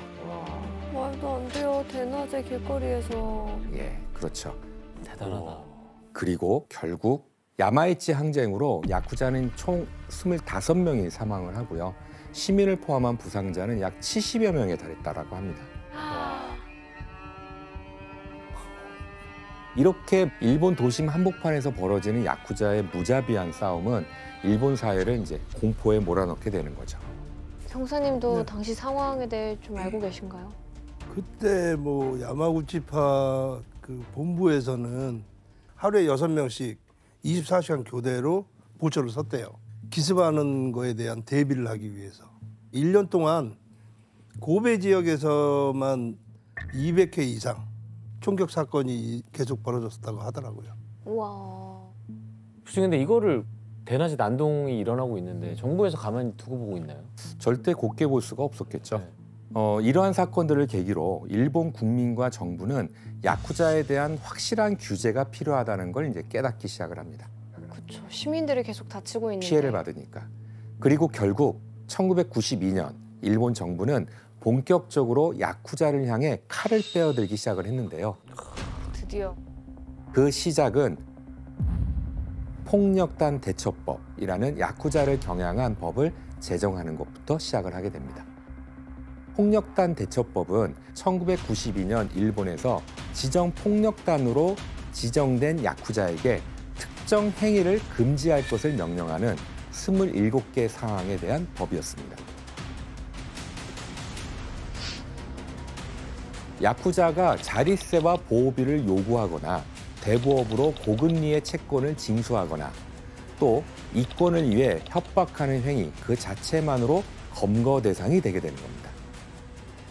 말도 안 돼요. 대낮에 길거리에서. 예, 그렇죠. 대단하다. 그리고 결국 야마이치 항쟁으로 야쿠자는 총 25명이 사망을 하고요. 시민을 포함한 부상자는 약 70여 명에 달했다라고 합니다. 이렇게 일본 도심 한복판에서 벌어지는 야쿠자의 무자비한 싸움은 일본 사회를 이제 공포에 몰아넣게 되는 거죠. 형사님도 네. 당시 상황에 대해 좀 알고 계신가요? 그때 뭐 야마구치파 그 본부에서는 하루에 6명씩 24시간 교대로 보초를 섰대요. 기습하는 거에 대한 대비를 하기 위해서. 1년 동안 고베 지역에서만 200회 이상 총격 사건이 계속 벌어졌다고 하더라고요. 우와. 혹시 근데 이거를 대낮에 난동이 일어나고 있는데 정부에서 가만히 두고 보고 있나요? 절대 곱게 볼 수가 없었겠죠. 네. 이러한 사건들을 계기로 일본 국민과 정부는 야쿠자에 대한 확실한 규제가 필요하다는 걸 이제 깨닫기 시작을 합니다. 그렇죠. 시민들이 계속 다치고 있는데. 피해를 받으니까. 그리고 결국 1992년 일본 정부는 본격적으로 야쿠자를 향해 칼을 빼어들기 시작을 했는데요. 드디어. 그 시작은 폭력단 대처법이라는 야쿠자를 겨냥한 법을 제정하는 것부터 시작을 하게 됩니다. 폭력단 대처법은 1992년 일본에서 지정 폭력단으로 지정된 야쿠자에게 특정 행위를 금지할 것을 명령하는 27개 사항에 대한 법이었습니다. 야쿠자가 자릿세와 보호비를 요구하거나 대부업으로 고금리의 채권을 징수하거나 또 이권을 위해 협박하는 행위 그 자체만으로 검거 대상이 되게 되는 겁니다.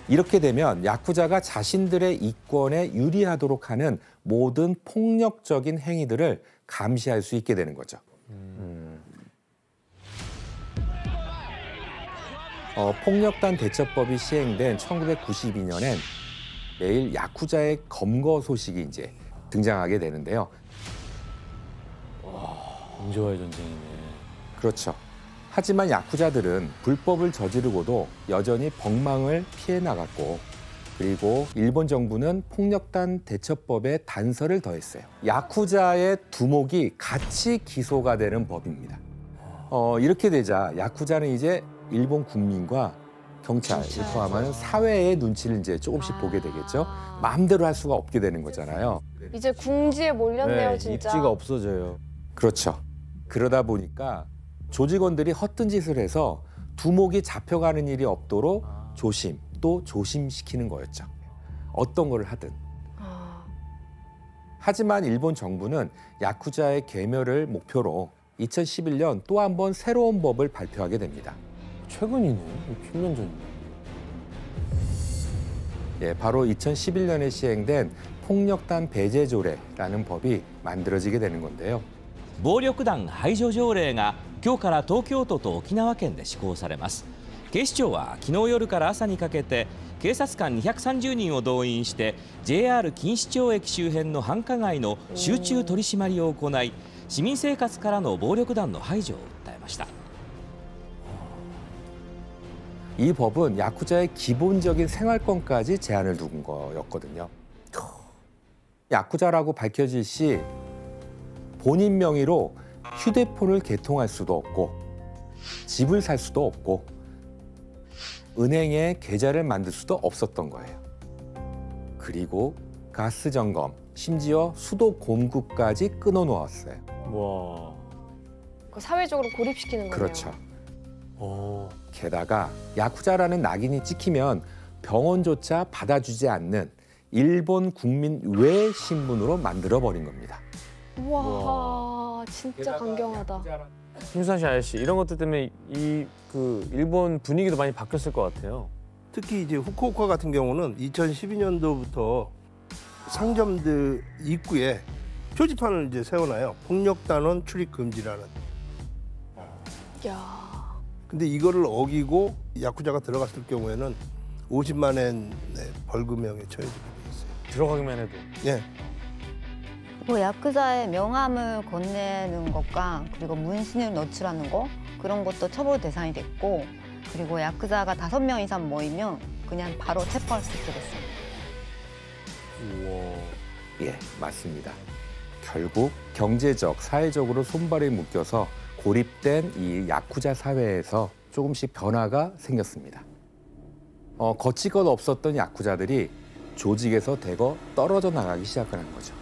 이렇게 되면 야쿠자가 자신들의 이권에 유리하도록 하는 모든 폭력적인 행위들을 감시할 수 있게 되는 거죠. 폭력단 대처법이 시행된 1992년엔 매일 야쿠자의 검거 소식이 이제 등장하게 되는데요. 인조와의 전쟁이네. 그렇죠. 하지만 야쿠자들은 불법을 저지르고도 여전히 법망을 피해 나갔고 그리고 일본 정부는 폭력단 대처법에 단서를 더했어요. 야쿠자의 두목이 같이 기소가 되는 법입니다. 이렇게 되자 야쿠자는 이제 일본 국민과 경찰을 포함하는 사회의 눈치를 이제 조금씩 보게 되겠죠. 마음대로 할 수가 없게 되는 거잖아요. 이제 궁지에 몰렸네요, 네, 진짜. 입지가 없어져요. 그렇죠. 그러다 보니까 조직원들이 허튼 짓을 해서 두목이 잡혀가는 일이 없도록 조심 또 조심시키는 거였죠. 어떤 걸 하든. 하지만 일본 정부는 야쿠자의 괴멸을 목표로 2011년 또 한 번 새로운 법을 발표하게 됩니다. 최근이네. 10년 전이네. 예, 바로 2011년에 시행된 폭력단 배제 조례라는 법이 만들어지게 되는 건데요. 暴力団排除条例が今日から東京都と沖縄県で施行されます。警視庁は昨日夜から朝にかけて警察官230人を動員して JR 錦糸町駅周辺の繁華街の集中取り締まりを行い、市民生活からの暴力団の排除を訴えました。 이 법은 야쿠자의 기본적인 생활권까지 제한을 둔 거였거든요. 야쿠자라고 밝혀질 시 본인 명의로 휴대폰을 개통할 수도 없고 집을 살 수도 없고 은행에 계좌를 만들 수도 없었던 거예요. 그리고 가스 점검, 심지어 수도 공급까지 끊어놓았어요. 와. 사회적으로 고립시키는 거네요. 그렇죠. 게다가 야쿠자라는 낙인이 찍히면 병원조차 받아주지 않는 일본 국민 외 신분으로 만들어버린 겁니다. 와, 진짜 강경하다. 김수환 아저씨 이런 것들 때문에 그 일본 분위기도 많이 바뀌었을 것 같아요. 특히 이제 후쿠오카 같은 경우는 2012년도부터 상점들 입구에 표지판을 이제 세워놔요. 폭력단원 출입 금지라는. 야. 근데 이거를 어기고 야쿠자가 들어갔을 경우에는 50만 엔의 벌금형에 처해지게 돼 있어요. 들어가기만 해도. 예. 뭐 야쿠자의 명함을 건네는 것과 그리고 문신을 노출하는 거 그런 것도 처벌 대상이 됐고 그리고 야쿠자가 5명 이상 모이면 그냥 바로 체포할 수 있게 됐어요. 우와. 예, 맞습니다. 결국 경제적, 사회적으로 손발이 묶여서 고립된 이 야쿠자 사회에서 조금씩 변화가 생겼습니다. 거치것 없었던 야쿠자들이 조직에서 대거 떨어져 나가기 시작하는 거죠.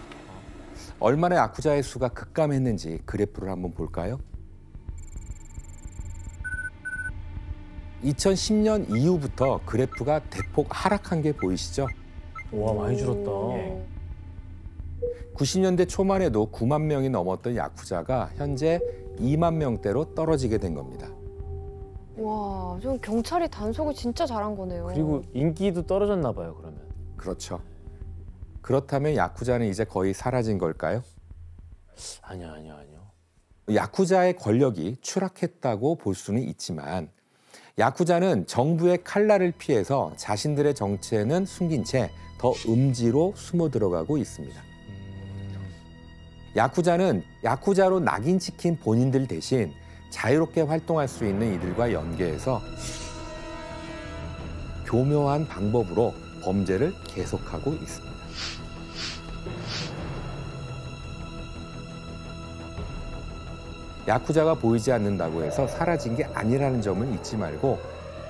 얼마나 야쿠자의 수가 급감했는지 그래프를 한번 볼까요? 2010년 이후부터 그래프가 대폭 하락한 게 보이시죠? 와, 많이 줄었다. 90년대 초만 해도 9만 명이 넘었던 야쿠자가 현재 2만 명대로 떨어지게 된 겁니다. 와, 좀 경찰이 단속을 진짜 잘한 거네요. 그리고 인기도 떨어졌나 봐요, 그러면. 그렇죠. 그렇다면 야쿠자는 이제 거의 사라진 걸까요? 아니요. 야쿠자의 권력이 추락했다고 볼 수는 있지만 야쿠자는 정부의 칼날을 피해서 자신들의 정체는 숨긴 채 더 음지로 숨어 들어가고 있습니다. 야쿠자는 야쿠자로 낙인 찍힌 본인들 대신 자유롭게 활동할 수 있는 이들과 연계해서 교묘한 방법으로 범죄를 계속하고 있습니다. 야쿠자가 보이지 않는다고 해서 사라진 게 아니라는 점을 잊지 말고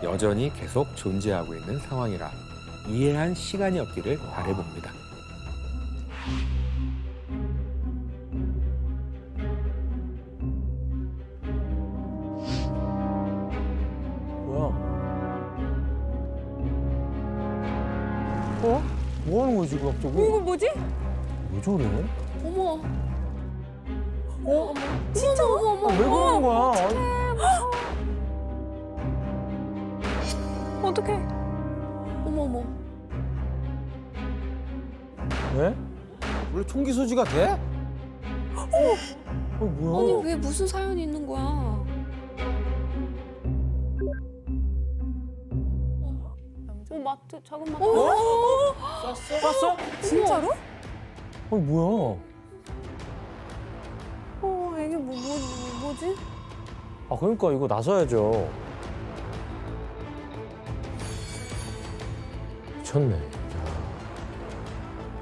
여전히 계속 존재하고 있는 상황이라 이해한 시간이었기를 바라봅니다. 뭐 하는 거지, 지금 갑자기? 이거 뭐지? 왜 저래? 어머. 어머. 진짜 어머. 왜 그러는 거야? 어떡해. 어머. 왜? 원래 총기 소지가 돼? 뭐야? 아니 왜 무슨 사연이 있는 거야? 마트 작은 마트. 쐈어? 진짜로? 아니 뭐야? 이게 뭐지? 아 그러니까 이거 나서야죠. 미쳤네.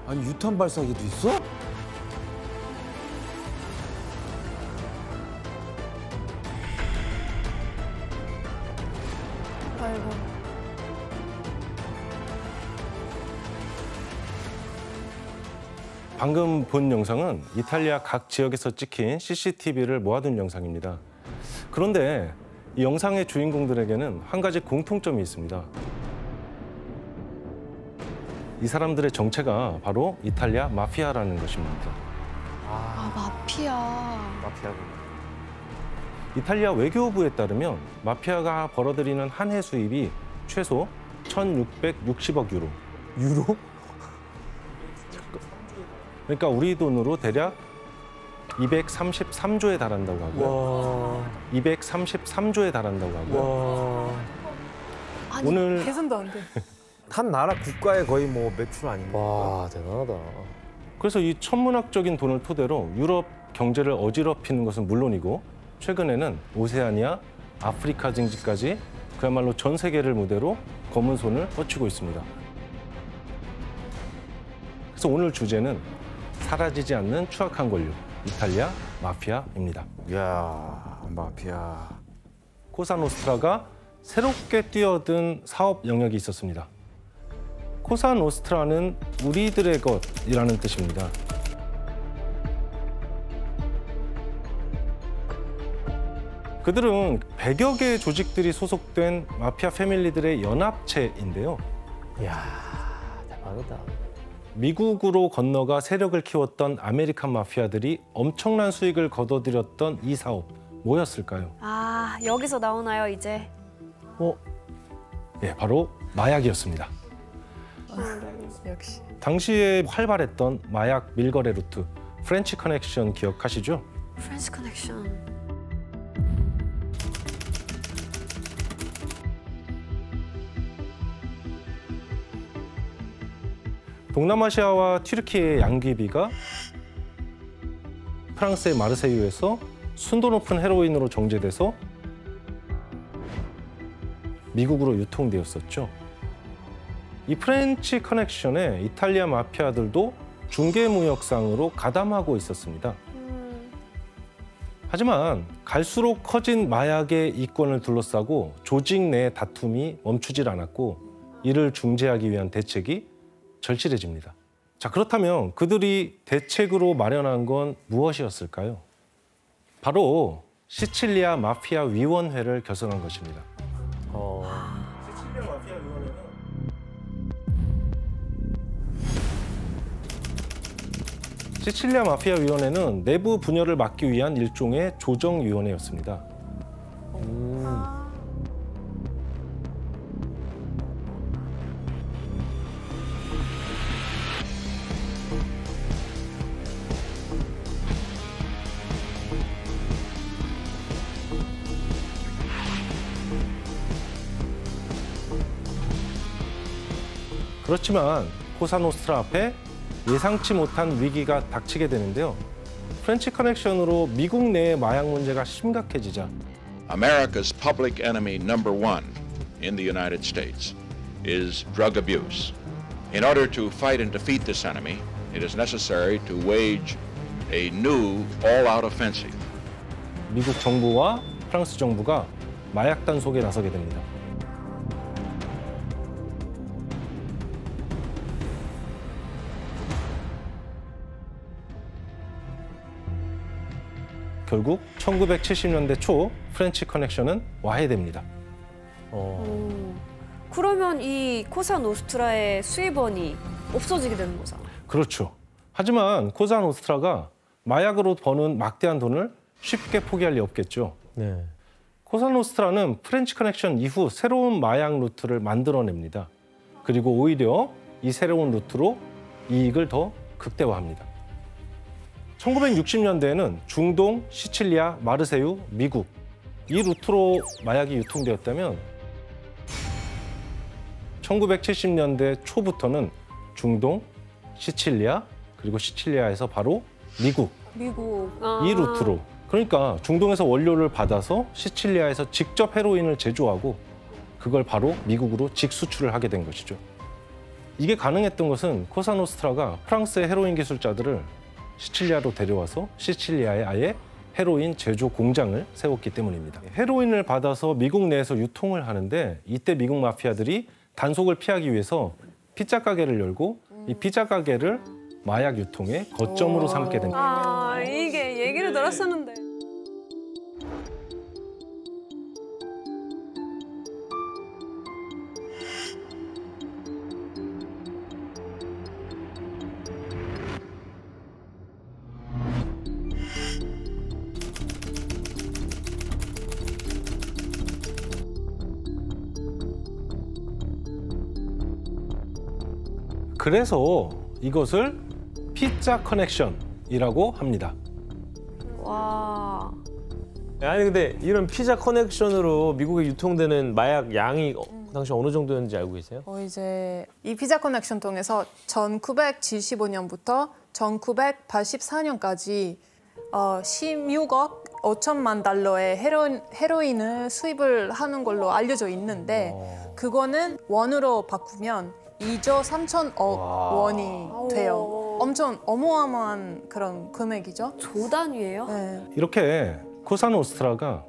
아니 유탄 발사기도 있어? 아이고. 방금 본 영상은 이탈리아 각 지역에서 찍힌 CCTV를 모아둔 영상입니다. 그런데 이 영상의 주인공들에게는 한 가지 공통점이 있습니다. 이 사람들의 정체가 바로 이탈리아 마피아라는 것입니다. 마피아. 이탈리아 외교부에 따르면 마피아가 벌어들이는 한 해 수입이 최소 1,660억 유로. 유로? 그러니까 우리 돈으로 대략 233조에 달한다고 하고요. 233조에 달한다고 하고요. 아니, 오늘 계산도 안 돼. 한 나라 국가의 거의 뭐 매출 아닙니까? 와 대단하다. 그래서 이 천문학적인 돈을 토대로 유럽 경제를 어지럽히는 것은 물론이고 최근에는 오세아니아, 아프리카 증지까지 그야말로 전 세계를 무대로 검은 손을 뻗치고 있습니다. 그래서 오늘 주제는 사라지지 않는 추악한 권력, 이탈리아 마피아입니다. 이야, 마피아. 코사노스트라가 새롭게 뛰어든 사업 영역이 있었습니다. 코사노스트라는 우리들의 것이라는 뜻입니다. 그들은 100여 개의 조직들이 소속된 마피아 패밀리들의 연합체인데요. 이야, 대박이다. 미국으로 건너가 세력을 키웠던 아메리칸 마피아들이 엄청난 수익을 거둬들였던 이 사업, 뭐였을까요? 아, 여기서 나오나요, 이제? 예, 바로 마약이었습니다. 역시. 당시에 활발했던 마약 밀거래 루트 프렌치 커넥션 기억하시죠? 프렌치 커넥션. 동남아시아와 튀르키예의 양귀비가 프랑스의 마르세유에서 순도 높은 헤로인으로 정제돼서 미국으로 유통되었었죠. 이 프렌치 커넥션에 이탈리아 마피아들도 중개무역상으로 가담하고 있었습니다. 하지만 갈수록 커진 마약의 이권을 둘러싸고 조직 내 다툼이 멈추질 않았고 이를 중재하기 위한 대책이 절실해집니다. 자, 그렇다면 그들이 대책으로 마련한 건 무엇이었을까요? 바로 시칠리아 마피아 위원회를 결성한 것입니다. 시칠리아 마피아 위원회는 내부 분열을 막기 위한 일종의 조정위원회였습니다. 그렇지만 코사노스트라 앞에 예상치 못한 위기가 닥치게 되는데요. 프렌치 커넥션으로 미국 내의 마약 문제가 심각해지자 America's public enemy number one in the United States is drug abuse. In order to fight and defeat this enemy, it is necessary to wage a new all-out offensive. 미국 정부와 프랑스 정부가 마약 단속에 나서게 됩니다. 결국 1970년대 초 프렌치 커넥션은 와해됩니다. 그러면 이 코사노스트라의 수입원이 없어지게 되는 거잖아. 그렇죠. 하지만 코사노스트라가 마약으로 버는 막대한 돈을 쉽게 포기할 리 없겠죠. 네. 코사노스트라는 프렌치 커넥션 이후 새로운 마약 루트를 만들어냅니다. 그리고 오히려 이 새로운 루트로 이익을 더 극대화합니다. 1960년대에는 중동, 시칠리아, 마르세유, 미국 이 루트로 마약이 유통되었다면 1970년대 초부터는 중동, 시칠리아, 그리고 시칠리아에서 바로 미국 이 루트로 그러니까 중동에서 원료를 받아서 시칠리아에서 직접 헤로인을 제조하고 그걸 바로 미국으로 직수출을 하게 된 것이죠. 이게 가능했던 것은 코사노스트라가 프랑스의 헤로인 기술자들을 시칠리아로 데려와서 시칠리아에 아예 헤로인 제조 공장을 세웠기 때문입니다. 헤로인을 받아서 미국 내에서 유통을 하는데 이때 미국 마피아들이 단속을 피하기 위해서 피자 가게를 열고 이 피자 가게를 마약 유통의 거점으로 삼게 됩니다. 아, 이게 얘기를 들었었는데. 그래서 이것을 피자 커넥션이라고 합니다. 와. 아니 근데 이런 피자 커넥션으로 미국에 유통되는 마약 양이 당시 어느 정도였는지 알고 계세요? 이제 이 피자 커넥션 통해서 1975년부터 1984년까지 16억 5천만 달러의 헤로인을 수입을 하는 걸로 알려져 있는데 그거는 원으로 바꾸면 2조 3천억 원이 돼요. 엄청 어마어마한 그런 금액이죠. 조 단위예요? 네. 이렇게 코사노스트라가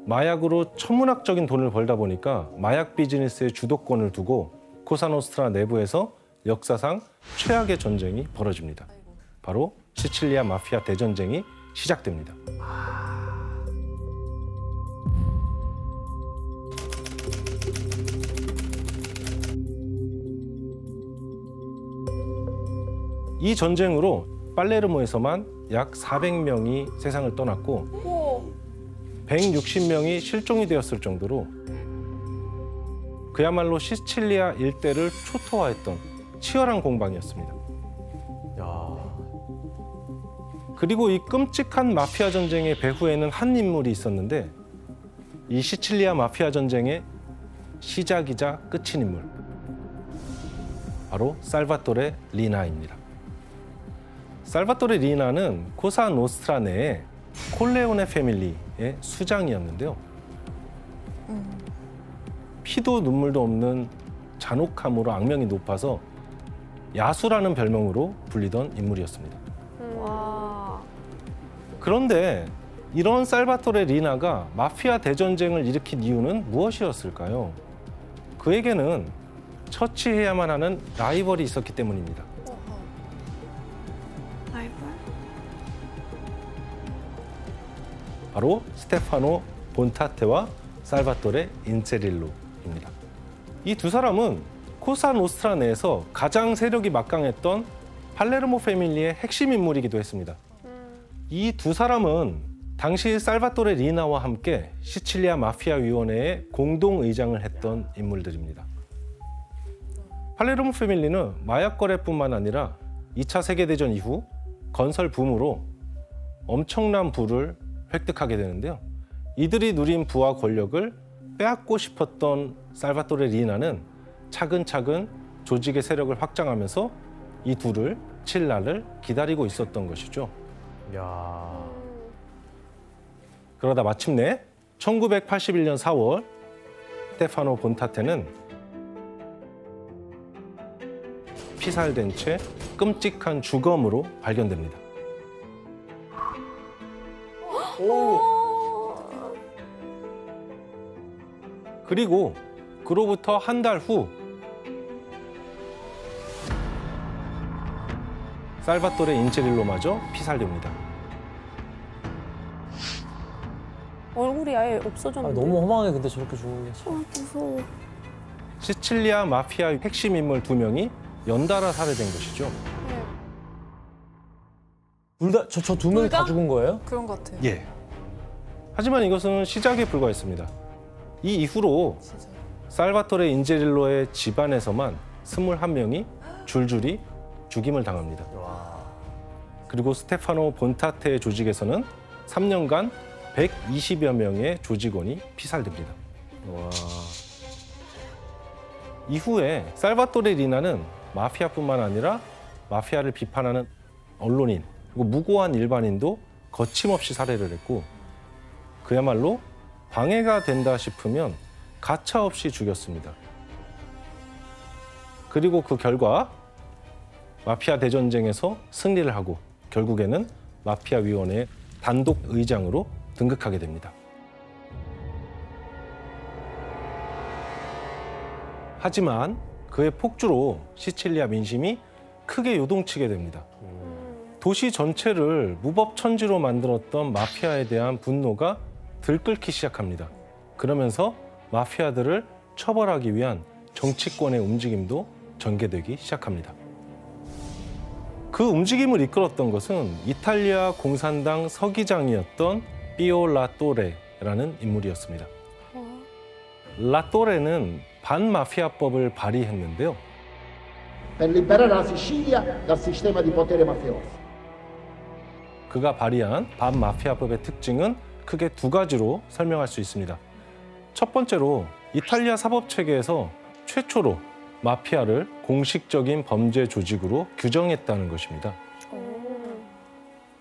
마약으로 천문학적인 돈을 벌다 보니까 마약 비즈니스의 주도권을 두고 코사노스트라 내부에서 역사상 최악의 전쟁이 벌어집니다. 바로 시칠리아 마피아 대전쟁이 시작됩니다. 이 전쟁으로 팔레르모에서만 약 400명이 세상을 떠났고 160명이 실종이 되었을 정도로 그야말로 시칠리아 일대를 초토화했던 치열한 공방이었습니다. 그리고 이 끔찍한 마피아 전쟁의 배후에는 한 인물이 있었는데 이 시칠리아 마피아 전쟁의 시작이자 끝인 인물, 바로 살바토레 리나입니다. 살바토레 리나는 코사 노스트라 내에 콜레오네 패밀리의 수장이었는데요. 피도 눈물도 없는 잔혹함으로 악명이 높아서 야수라는 별명으로 불리던 인물이었습니다. 그런데 이런 살바토레 리나가 마피아 대전쟁을 일으킨 이유는 무엇이었을까요? 그에게는 처치해야만 하는 라이벌이 있었기 때문입니다. 라이벌? 바로 스테파노 본타테와 살바토레 인체릴로입니다. 이 두 사람은 코사 노스트라 내에서 가장 세력이 막강했던 팔레르모 패밀리의 핵심 인물이기도 했습니다. 이 두 사람은 당시 살바토레 리나와 함께 시칠리아 마피아 위원회의 공동 의장을 했던 인물들입니다. 팔레르모 패밀리는 마약 거래뿐만 아니라 2차 세계대전 이후 건설 붐으로 엄청난 부를 획득하게 되는데요. 이들이 누린 부와 권력을 빼앗고 싶었던 살바토레 리나는 차근차근 조직의 세력을 확장하면서 이 둘을 칠 날을 기다리고 있었던 것이죠. 그러다 마침내 1981년 4월 스테파노 본타테는 피살된 채 끔찍한 주검으로 발견됩니다. 그리고 그로부터 한 달 후 살바토레 인체릴로마저 피살됩니다. 얼굴이 아예 없어졌는데. 너무 허망해 근데 저렇게 죽은 게. 무서워. 시칠리아 마피아 핵심 인물 2명이 연달아 살해된 것이죠. 둘 다 저 두 명이 다 죽은 거예요? 그런 것 같아요. 예. 하지만 이것은 시작에 불과했습니다. 이 이후로 살바토레 인제릴로의 집안에서만 21명이 줄줄이 죽임을 당합니다. 그리고 스테파노 본타테의 조직에서는 3년간 120여 명의 조직원이 피살됩니다. 이후에 살바토레 리나는 마피아뿐만 아니라 마피아를 비판하는 언론인 그리고 무고한 일반인도 거침없이 살해를 했고 그야말로 방해가 된다 싶으면 가차없이 죽였습니다. 그리고 그 결과 마피아 대전쟁에서 승리를 하고 결국에는 마피아 위원회의 단독 의장으로 등극하게 됩니다. 하지만 그의 폭주로 시칠리아 민심이 크게 요동치게 됩니다. 도시 전체를 무법천지로 만들었던 마피아에 대한 분노가 들끓기 시작합니다. 그러면서 마피아들을 처벌하기 위한 정치권의 움직임도 전개되기 시작합니다. 그 움직임을 이끌었던 것은 이탈리아 공산당 서기장이었던 피오 라토레라는 인물이었습니다. 라토레는 반마피아법을 발의했는데요. Per liberare la Sicilia dal sistema di potere mafioso. 그가 발의한 반마피아법의 특징은 크게 두 가지로 설명할 수 있습니다. 첫 번째로 이탈리아 사법체계에서 최초로 마피아를 공식적인 범죄 조직으로 규정했다는 것입니다.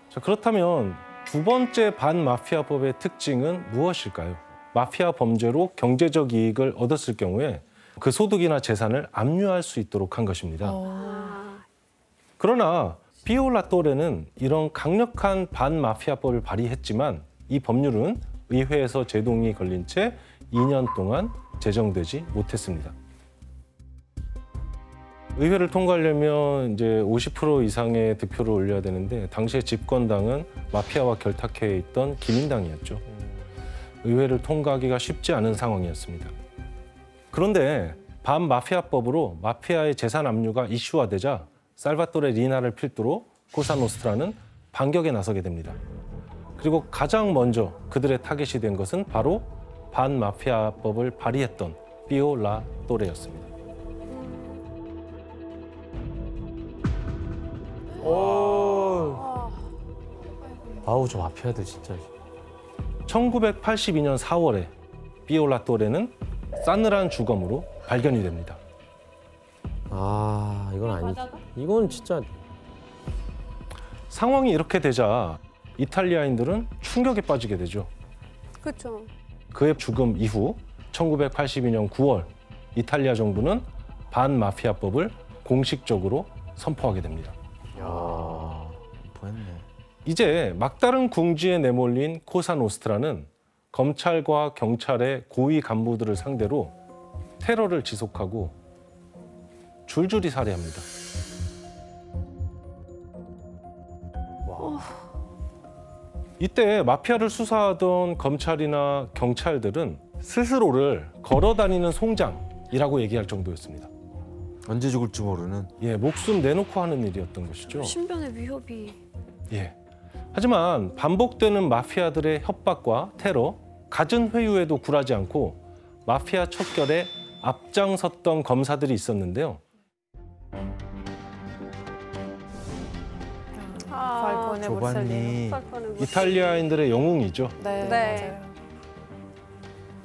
자, 그렇다면 두 번째 반마피아법의 특징은 무엇일까요? 마피아 범죄로 경제적 이익을 얻었을 경우에 그 소득이나 재산을 압류할 수 있도록 한 것입니다. 그러나 피오 라토레는 이런 강력한 반마피아법을 발의했지만 이 법률은 의회에서 제동이 걸린 채 2년 동안 제정되지 못했습니다. 의회를 통과하려면 이제 50% 이상의 득표를 올려야 되는데 당시에 집권당은 마피아와 결탁해 있던 기민당이었죠. 의회를 통과하기가 쉽지 않은 상황이었습니다. 그런데 반마피아법으로 마피아의 재산 압류가 이슈화되자 살바토레 리나를 필두로 코사노스트라는 반격에 나서게 됩니다. 그리고 가장 먼저 그들의 타겟이 된 것은 바로 반마피아법을 발의했던 피오 라 또레였습니다. 아우 저 마피아들 진짜. 1982년 4월에 피오 라 또레는 싸늘한 주검으로 발견이 됩니다. 아 이건 아니지. 이건 진짜. 상황이 이렇게 되자 이탈리아인들은 충격에 빠지게 되죠. 그렇죠. 그의 죽음 이후 1982년 9월 이탈리아 정부는 반마피아법을 공식적으로 선포하게 됩니다. 야, 보였네. 이제 막다른 궁지에 내몰린 코사노스트라는 검찰과 경찰의 고위 간부들을 상대로 테러를 지속하고 줄줄이 살해합니다. 이때 마피아를 수사하던 검찰이나 경찰들은 스스로를 걸어다니는 송장이라고 얘기할 정도였습니다. 언제 죽을지 모르는. 예, 목숨 내놓고 하는 일이었던 것이죠. 신변의 위협이. 예. 하지만 반복되는 마피아들의 협박과 테러, 갖은 회유에도 굴하지 않고 마피아 척결에 앞장섰던 검사들이 있었는데요. 팔코네, 조반니. 보르셀리노. 이탈리아인들의 영웅이죠. 네, 네.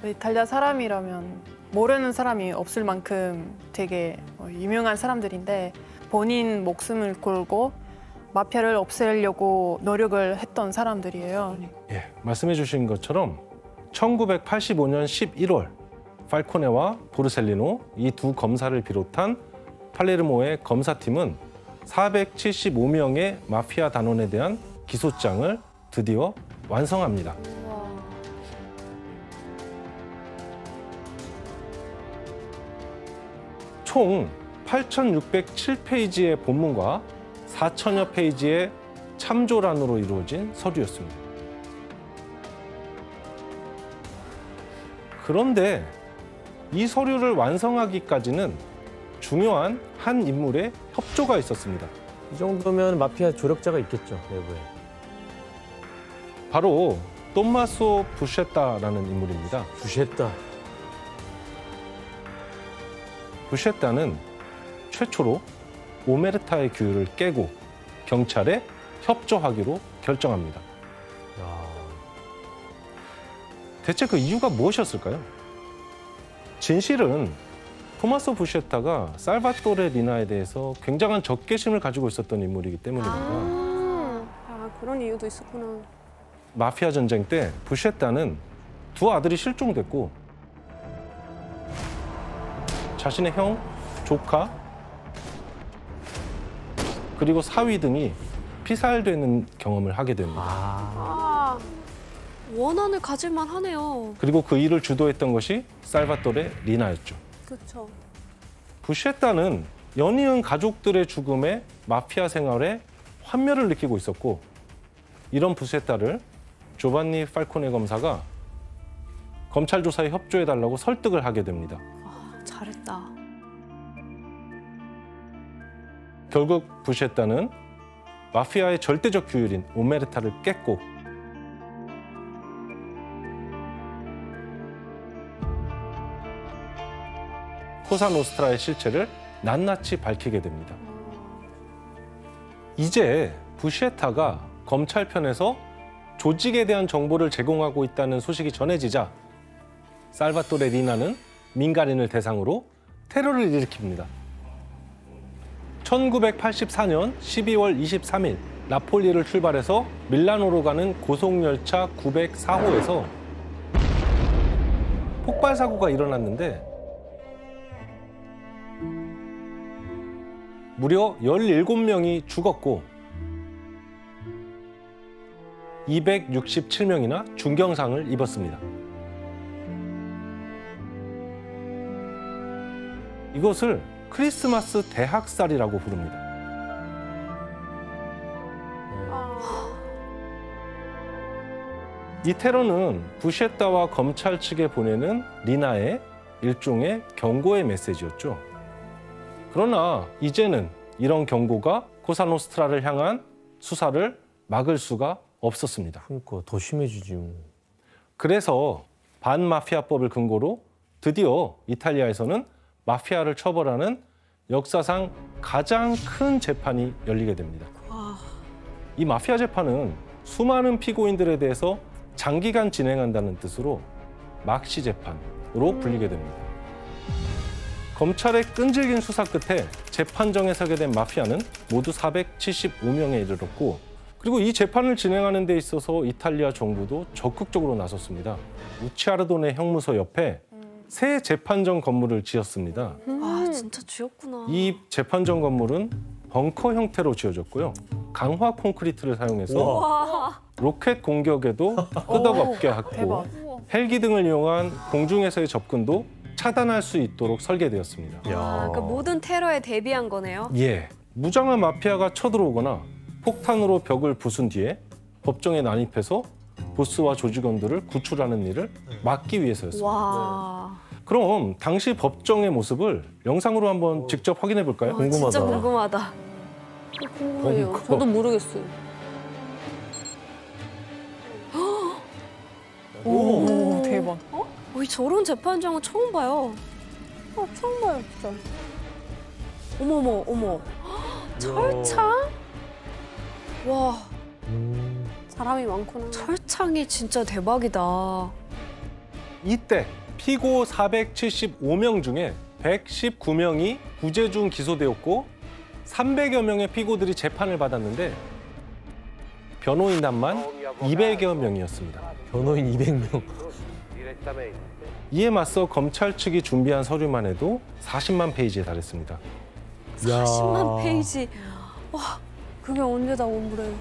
맞아요. 이탈리아 사람이라면 모르는 사람이 없을 만큼 되게 유명한 사람들인데 본인 목숨을 걸고 마피아를 없애려고 노력을 했던 사람들이에요. 예, 말씀해 주신 것처럼 1985년 11월 팔코네와 보르셀리노 이 두 검사를 비롯한 팔레르모의 검사팀은 475명의 마피아 단원에 대한 기소장을 드디어 완성합니다. 총 8,607페이지의 본문과 4,000여 페이지의 참조란으로 이루어진 서류였습니다. 그런데 이 서류를 완성하기까지는 중요한 한 인물의 협조가 있었습니다. 이 정도면 마피아 조력자가 있겠죠, 내부에. 바로 톰마소 부셰타라는 인물입니다. 부셰타. 부셰타는 최초로 오메르타의 규율을 깨고 경찰에 협조하기로 결정합니다. 대체 그 이유가 무엇이었을까요? 진실은 토마소 부셰타가 살바토레 리나에 대해서 굉장한 적개심을 가지고 있었던 인물이기 때문입니다. 아, 그런 이유도 있었구나. 마피아 전쟁 때 부셰타는 두 아들이 실종됐고 자신의 형, 조카, 그리고 사위 등이 피살되는 경험을 하게 됩니다. 아, 원한을 가질만 하네요. 그리고 그 일을 주도했던 것이 살바토레 리나였죠. 그렇죠. 부셰타는 연이은 가족들의 죽음에 마피아 생활에 환멸을 느끼고 있었고 이런 부셰타를 조반니 팔코네 검사가 검찰 조사에 협조해달라고 설득을 하게 됩니다. 아, 잘했다. 결국 부셰타는 마피아의 절대적 규율인 오메르타를 깼고 코사노스트라의 실체를 낱낱이 밝히게 됩니다. 이제 부셰타가 검찰 편에서 조직에 대한 정보를 제공하고 있다는 소식이 전해지자 살바토레 리나는 민간인을 대상으로 테러를 일으킵니다. 1984년 12월 23일 나폴리를 출발해서 밀라노로 가는 고속열차 904호에서 폭발 사고가 일어났는데 무려 17명이 죽었고 267명이나 중경상을 입었습니다. 이것을 크리스마스 대학살이라고 부릅니다. 이 테러는 부셰타와 검찰 측에 보내는 리나의 일종의 경고의 메시지였죠. 그러나 이제는 이런 경고가 코사노스트라를 향한 수사를 막을 수가 없었습니다. 그러니까 더 심해지지. 그래서 반마피아법을 근거로 드디어 이탈리아에서는 마피아를 처벌하는 역사상 가장 큰 재판이 열리게 됩니다. 이 마피아 재판은 수많은 피고인들에 대해서 장기간 진행한다는 뜻으로 막시 재판으로 불리게 됩니다. 검찰의 끈질긴 수사 끝에 재판정에 서게 된 마피아는 모두 475명에 이르렀고, 그리고 이 재판을 진행하는 데 있어서 이탈리아 정부도 적극적으로 나섰습니다. 우치아르도네 형무소 옆에 새 재판정 건물을 지었습니다. 아, 진짜 지었구나. 이 재판정 건물은 벙커 형태로 지어졌고요. 강화 콘크리트를 사용해서 우와. 로켓 공격에도 끄덕없게 했고, 대박. 헬기 등을 이용한 공중에서의 접근도 차단할 수 있도록 설계되었습니다. 아, 그러니까 모든 테러에 대비한 거네요. 예, 무장한 마피아가 쳐들어오거나 폭탄으로 벽을 부순 뒤에 법정에 난입해서 보스와 조직원들을 구출하는 일을 막기 위해서였습니다. 와. 그럼 당시 법정의 모습을 영상으로 한번 직접 확인해 볼까요? 궁금하다. 진짜 궁금하다. 궁금해요. 저도 모르겠어요. 오, 대박. 저런 재판장은 처음 봐요. 처음 봐요, 진짜. 어머머, 어머. 철창? 와. 사람이 많구나. 철창이 진짜 대박이다. 이때 피고 475명 중에 119명이 구제 중 기소되었고 300여 명의 피고들이 재판을 받았는데 변호인단만 200여 명이었습니다. 변호인 200명. 이에 맞서 검찰 측이 준비한 서류만 해도 40만 페이지에 달했습니다. 40만 페이지. 와, 그게 언제 다 공부를.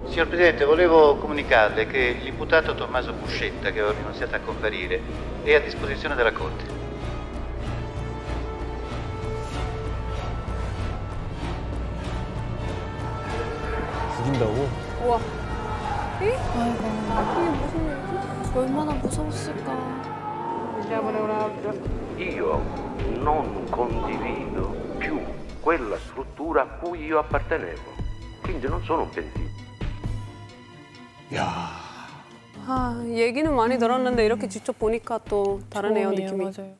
Signor Presidente, volevo comunicarle che l'imputato Tommaso Buscetta, che ho rinunziato a comparire, è a disposizione della Corte. 죽인다고? 우와. 이게 무슨 일이지? 얼마나 무서웠을까. Io non condivido più quella struttura a cui io appartenevo, quindi non sono un pentito. 아, 얘기는 많이 들었는데 이렇게 직접 보니까 또 다르네요, 처음이에요, 느낌이. 맞아요.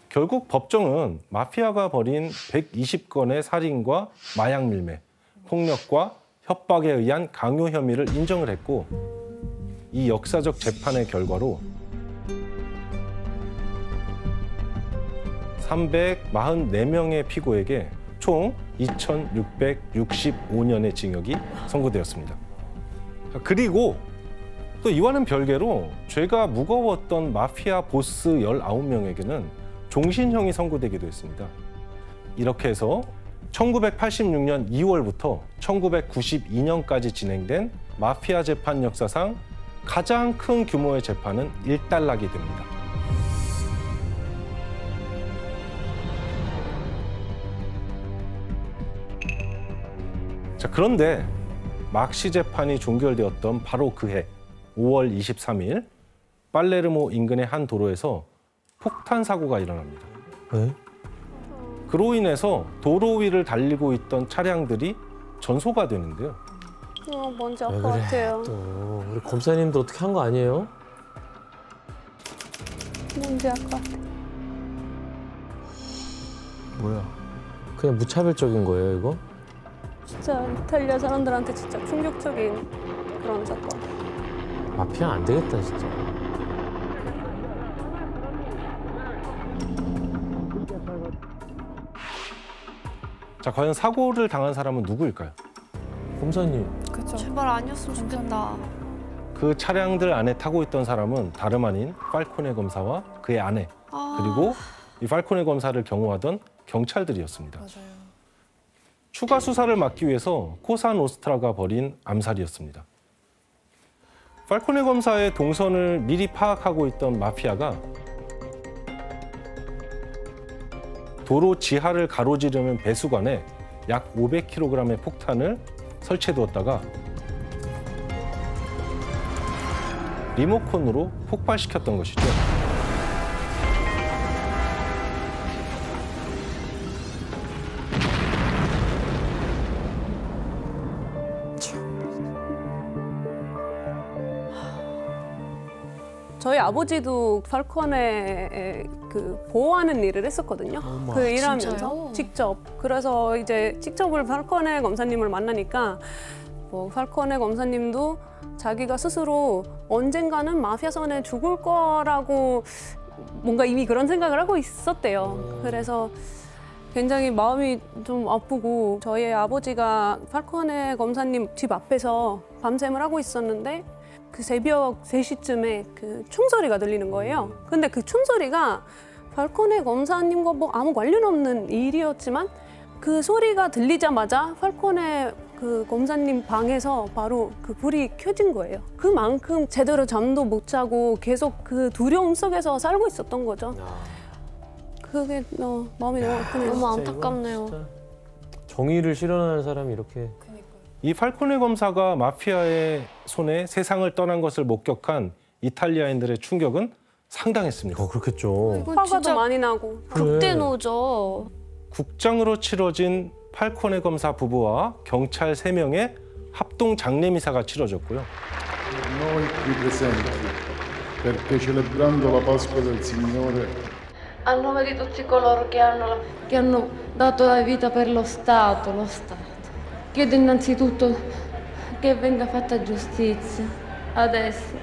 결국 법정은 마피아가 벌인 120건의 살인과 마약 밀매, 폭력과 협박에 의한 강요 혐의를 인정을 했고, 이 역사적 재판의 결과로 344명의 피고에게 총 2,665년의 징역이 선고되었습니다. 그리고 또 이와는 별개로 죄가 무거웠던 마피아 보스 19명에게는 종신형이 선고되기도 했습니다. 이렇게 해서 1986년 2월부터 1992년까지 진행된 마피아 재판 역사상 가장 큰 규모의 재판은 일단락이 됩니다. 자, 그런데 막시 재판이 종결되었던 바로 그해 5월 23일 팔레르모 인근의 한 도로에서 폭탄 사고가 일어납니다. 네? 그로 인해서 도로 위를 달리고 있던 차량들이 전소가 되는데요. 뭔지 왜 알 것 그래, 같아요. 또 우리 검사님도 어떻게 한 거 아니에요? 뭔지 알 것 같아. 뭐야? 그냥 무차별적인 거예요, 이거? 진짜 이탈리아 사람들한테 진짜 충격적인 그런 사건. 마피아 안 되겠다, 진짜. 자, 과연 사고를 당한 사람은 누구일까요? 검사님. 그쵸. 제발 아니었으면 좋겠다. 그 차량들 안에 타고 있던 사람은 다름 아닌 팔코네 검사와 그의 아내, 그리고 이 팔코네 검사를 경호하던 경찰들이었습니다. 맞아요. 추가 수사를 막기 위해서 코사 노스트라가 벌인 암살이었습니다. 팔코네 검사의 동선을 미리 파악하고 있던 마피아가 도로 지하를 가로지르는 배수관에 약 500kg의 폭탄을 설치해두었다가 리모컨으로 폭발시켰던 것이죠. 저희 아버지도 팔코네 그 보호하는 일을 했었거든요. 그 일하면서 진짜요? 직접. 그래서 이제 직접을 팔코네 검사님을 만나니까 팔코네 검사님도 자기가 스스로 언젠가는 마피아 손에 죽을 거라고 뭔가 이미 그런 생각을 하고 있었대요. 그래서 굉장히 마음이 좀 아프고 저희 아버지가 팔코네 검사님 집 앞에서 밤샘을 하고 있었는데 그 새벽 3시쯤에 그 총소리가 들리는 거예요. 근데 그 총소리가 팔코네 검사님과 뭐 아무 관련 없는 일이었지만 그 소리가 들리자마자 팔코네 그 검사님 방에서 바로 그 불이 켜진 거예요. 그만큼 제대로 잠도 못 자고 계속 그 두려움 속에서 살고 있었던 거죠. 그게 마음이 너무 아프네요. 너무 안타깝네요. 정의를 실현하는 사람이 이렇게. 이 팔코네 검사가 마피아의 손에 세상을 떠난 것을 목격한 이탈리아인들의 충격은 상당했습니다. 그렇겠죠. 화가 더 많이 나고. 극대노죠. 국장으로 치러진 팔코네 검사 부부와 경찰 3명의 합동 장례미사가 치러졌고요. Noi qui presenti, perché celebrando la Pasqua del Signore, a nome di tutti coloro che hanno dato la vita per lo Stato, chiedo innanzitutto che venga fatta giustizia adesso.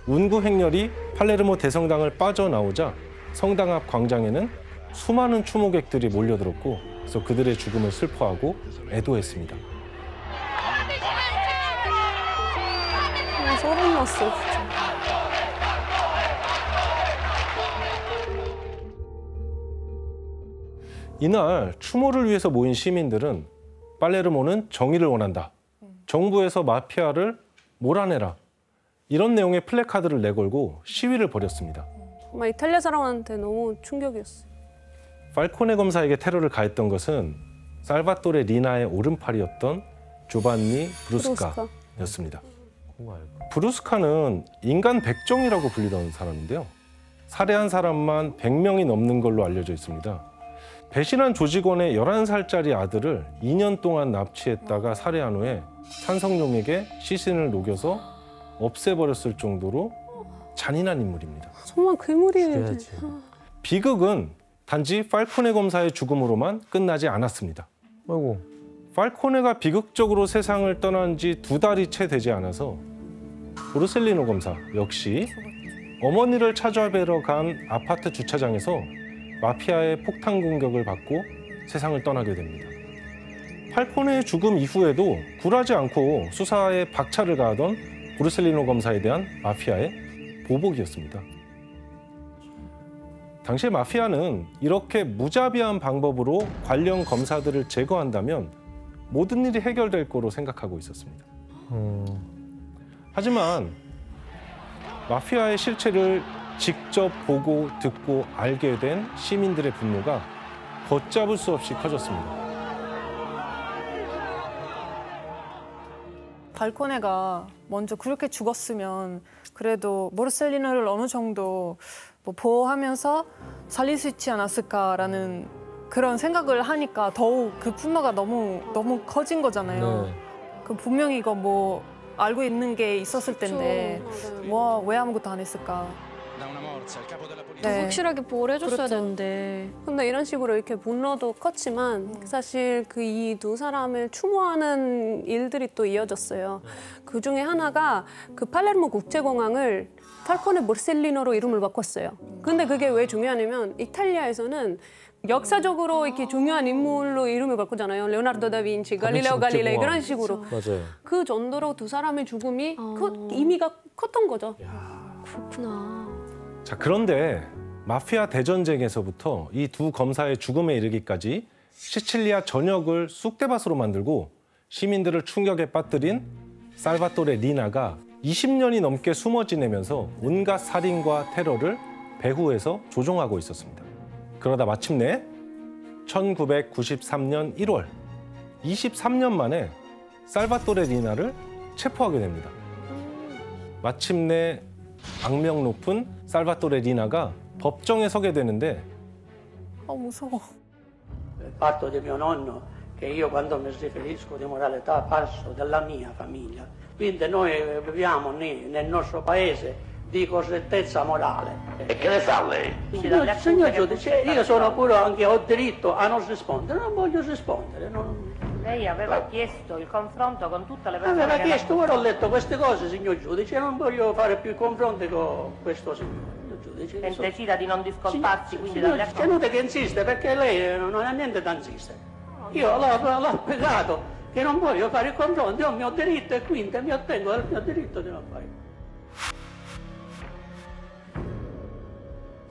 운구 행렬이 팔레르모 대성당을 빠져나오자 성당 앞 광장에는 수많은 추모객들이 몰려들었고 그래서 그들의 죽음을 슬퍼하고 애도했습니다. 소름 났어. 이날 추모를 위해서 모인 시민들은 팔레르모는 정의를 원한다. 정부에서 마피아를 몰아내라. 이런 내용의 플래카드를 내걸고 시위를 벌였습니다. 정말 이탈리아 사람한테 너무 충격이었어요. 팔코네 검사에게 테러를 가했던 것은 살바토레 리나의 오른팔이었던 조반니 브루스카였습니다. 브루스카는 인간 백정이라고 불리던 사람인데요. 살해한 사람만 100명이 넘는 걸로 알려져 있습니다. 배신한 조직원의 11살짜리 아들을 2년 동안 납치했다가 살해한 후에 산성용액에 시신을 녹여서 없애버렸을 정도로 잔인한 인물입니다. 정말 괴물이에요. 비극은 단지 팔코네 검사의 죽음으로만 끝나지 않았습니다. 아이고. 팔코네가 비극적으로 세상을 떠난 지 2달이 채 되지 않아서 보르셀리노 검사 역시 어머니를 찾아뵈러 간 아파트 주차장에서 마피아의 폭탄 공격을 받고 세상을 떠나게 됩니다. 팔코네의 죽음 이후에도 굴하지 않고 수사에 박차를 가하던 보르셀리노 검사에 대한 마피아의 보복이었습니다. 당시 마피아는 이렇게 무자비한 방법으로 관련 검사들을 제거한다면 모든 일이 해결될 거로 생각하고 있었습니다. 하지만 마피아의 실체를 직접 보고 듣고 알게 된 시민들의 분노가 걷잡을 수 없이 커졌습니다. 팔코네가 먼저 그렇게 죽었으면 그래도 보르셀리노를 어느 정도 뭐 보호하면서 살릴 수 있지 않았을까라는 그런 생각을 하니까 더욱 그 분노가 너무 커진 거잖아요. 네. 그 분명히 이거 뭐 알고 있는 게 있었을 텐데 왜 아무것도 안 했을까? 네. 확실하게 보호를 해줬어야 그렇죠. 되는데. 근데 이런 식으로 이렇게 분노도 컸지만 사실 그 이 두 사람을 추모하는 일들이 또 이어졌어요. 그 중에 하나가 그 팔레르모 국제공항을 팔코네 보르셀리노로 이름을 바꿨어요. 근데 그게 왜 중요하냐면 이탈리아에서는 역사적으로 이렇게 중요한 인물로 이름을 바꾸잖아요. 레오나르도 다빈치, 갈릴레오 갈릴레이 그런 식으로. 맞아요. 그 정도로 두 사람의 죽음이 그 의미가 컸던 거죠. 그렇구나. 자, 그런데 마피아 대전쟁에서부터 이 두 검사의 죽음에 이르기까지 시칠리아 전역을 쑥대밭으로 만들고 시민들을 충격에 빠뜨린 살바토레 리나가 20년이 넘게 숨어 지내면서 온갖 살인과 테러를 배후에서 조종하고 있었습니다. 그러다 마침내 1993년 1월 23년 만에 살바토레 리나를 체포하게 됩니다. 마침내 악명 높은 살바토레 리나가 법정에 서게 되는데 무서워. Parto di mio nonno che io quando mi riferisco di moralità parlo della mia famiglia. Quindi noi viviamo nel nostro paese di correttezza morale. E che ne sa lei? Signor giudice, io sono pure anche, ho diritto a non rispondere, non voglio rispondere. Lei aveva chiesto il confronto con tutte le persone. Aveva chiesto, ora ho letto queste cose, signor giudice, non voglio fare più confronti con questo signor giudice. E decida di non discolparsi quindi dalle dalle accuse. Tenute che insiste, perché lei non ha niente da insistere. Io l'ho spiegato che non voglio fare il confronto, ho il mio diritto e quindi mi attengo al mio diritto di non fare.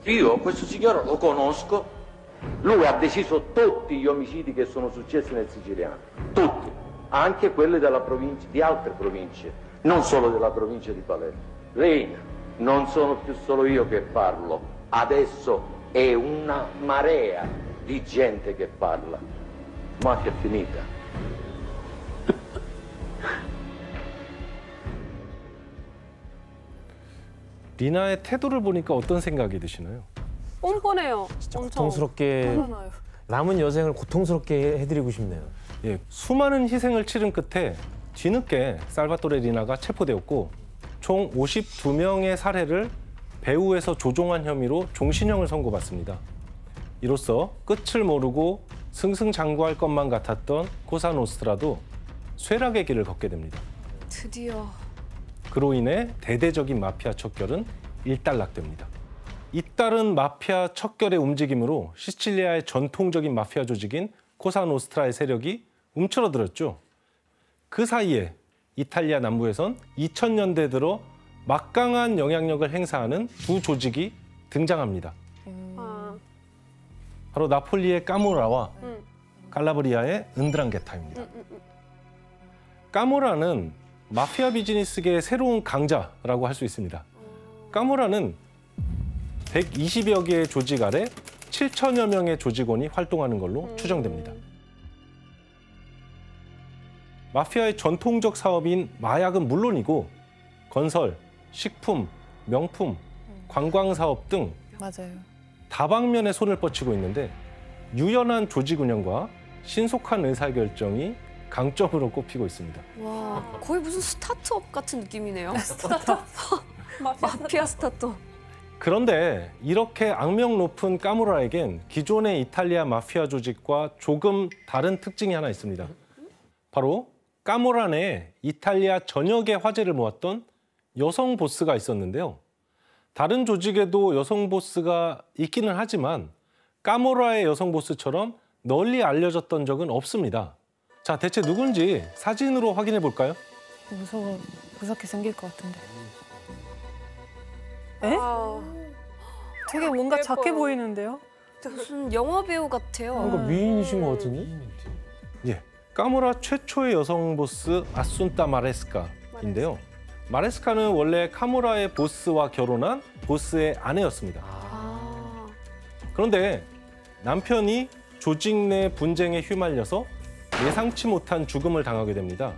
Io questo signore lo conosco, lui ha deciso tutti gli omicidi che sono successi nel Siciliano, tutti, anche quelli della provincia, di altre province, non solo della provincia di Palermo. Reina, non sono più solo io che parlo, adesso è una marea di gente che parla. Mafia è finita. 리나의 태도를 보니까 어떤 생각이 드시나요? 뻔뻔해요. 고통스럽게 남은 여생을 고통스럽게 해드리고 싶네요. 예, 수많은 희생을 치른 끝에 뒤늦게 살바토레 리나가 체포되었고 총 52명의 살해를 배후에서 조종한 혐의로 종신형을 선고받습니다. 이로써 끝을 모르고 승승장구할 것만 같았던 코사노스트라도 쇠락의 길을 걷게 됩니다. 드디어. 그로 인해 대대적인 마피아 척결은 일단락됩니다. 잇따른 마피아 척결의 움직임으로 시칠리아의 전통적인 마피아 조직인 코사노스트라의 세력이 움츠러들었죠. 그 사이에 이탈리아 남부에선 2000년대 들어 막강한 영향력을 행사하는 두 조직이 등장합니다. 바로 나폴리의 까모라와 칼라브리아의 은드랑게타입니다. 까모라는 마피아 비즈니스계의 새로운 강자라고 할 수 있습니다. 까모라는 120여 개의 조직 아래 7천여 명의 조직원이 활동하는 걸로 추정됩니다. 마피아의 전통적 사업인 마약은 물론이고 건설, 식품, 명품, 관광 사업 등 맞아요. 다방면에 손을 뻗치고 있는데 유연한 조직 운영과 신속한 의사결정이 강점으로 꼽히고 있습니다. 와, 거의 무슨 스타트업 같은 느낌이네요. 스타트업. 마피아 스타트업. 그런데 이렇게 악명 높은 까모라에겐 기존의 이탈리아 마피아 조직과 조금 다른 특징이 하나 있습니다. 바로 까모라 내에 이탈리아 전역의 화제를 모았던 여성 보스가 있었는데요. 다른 조직에도 여성 보스가 있기는 하지만 까모라의 여성 보스처럼 널리 알려졌던 적은 없습니다. 자, 대체 누군지 사진으로 확인해 볼까요? 무서워. 무섭게 생길 것 같은데. 에? 되게 뭔가 작게 보이는데요? 무슨 영화 배우 같아요. 뭔가 미인이신 것 같은데? 예, 까모라 최초의 여성 보스 아순타 마레스카인데요. 마레스카는 원래 카모라의 보스와 결혼한 보스의 아내였습니다. 그런데 남편이 조직 내 분쟁에 휘말려서 예상치 못한 죽음을 당하게 됩니다.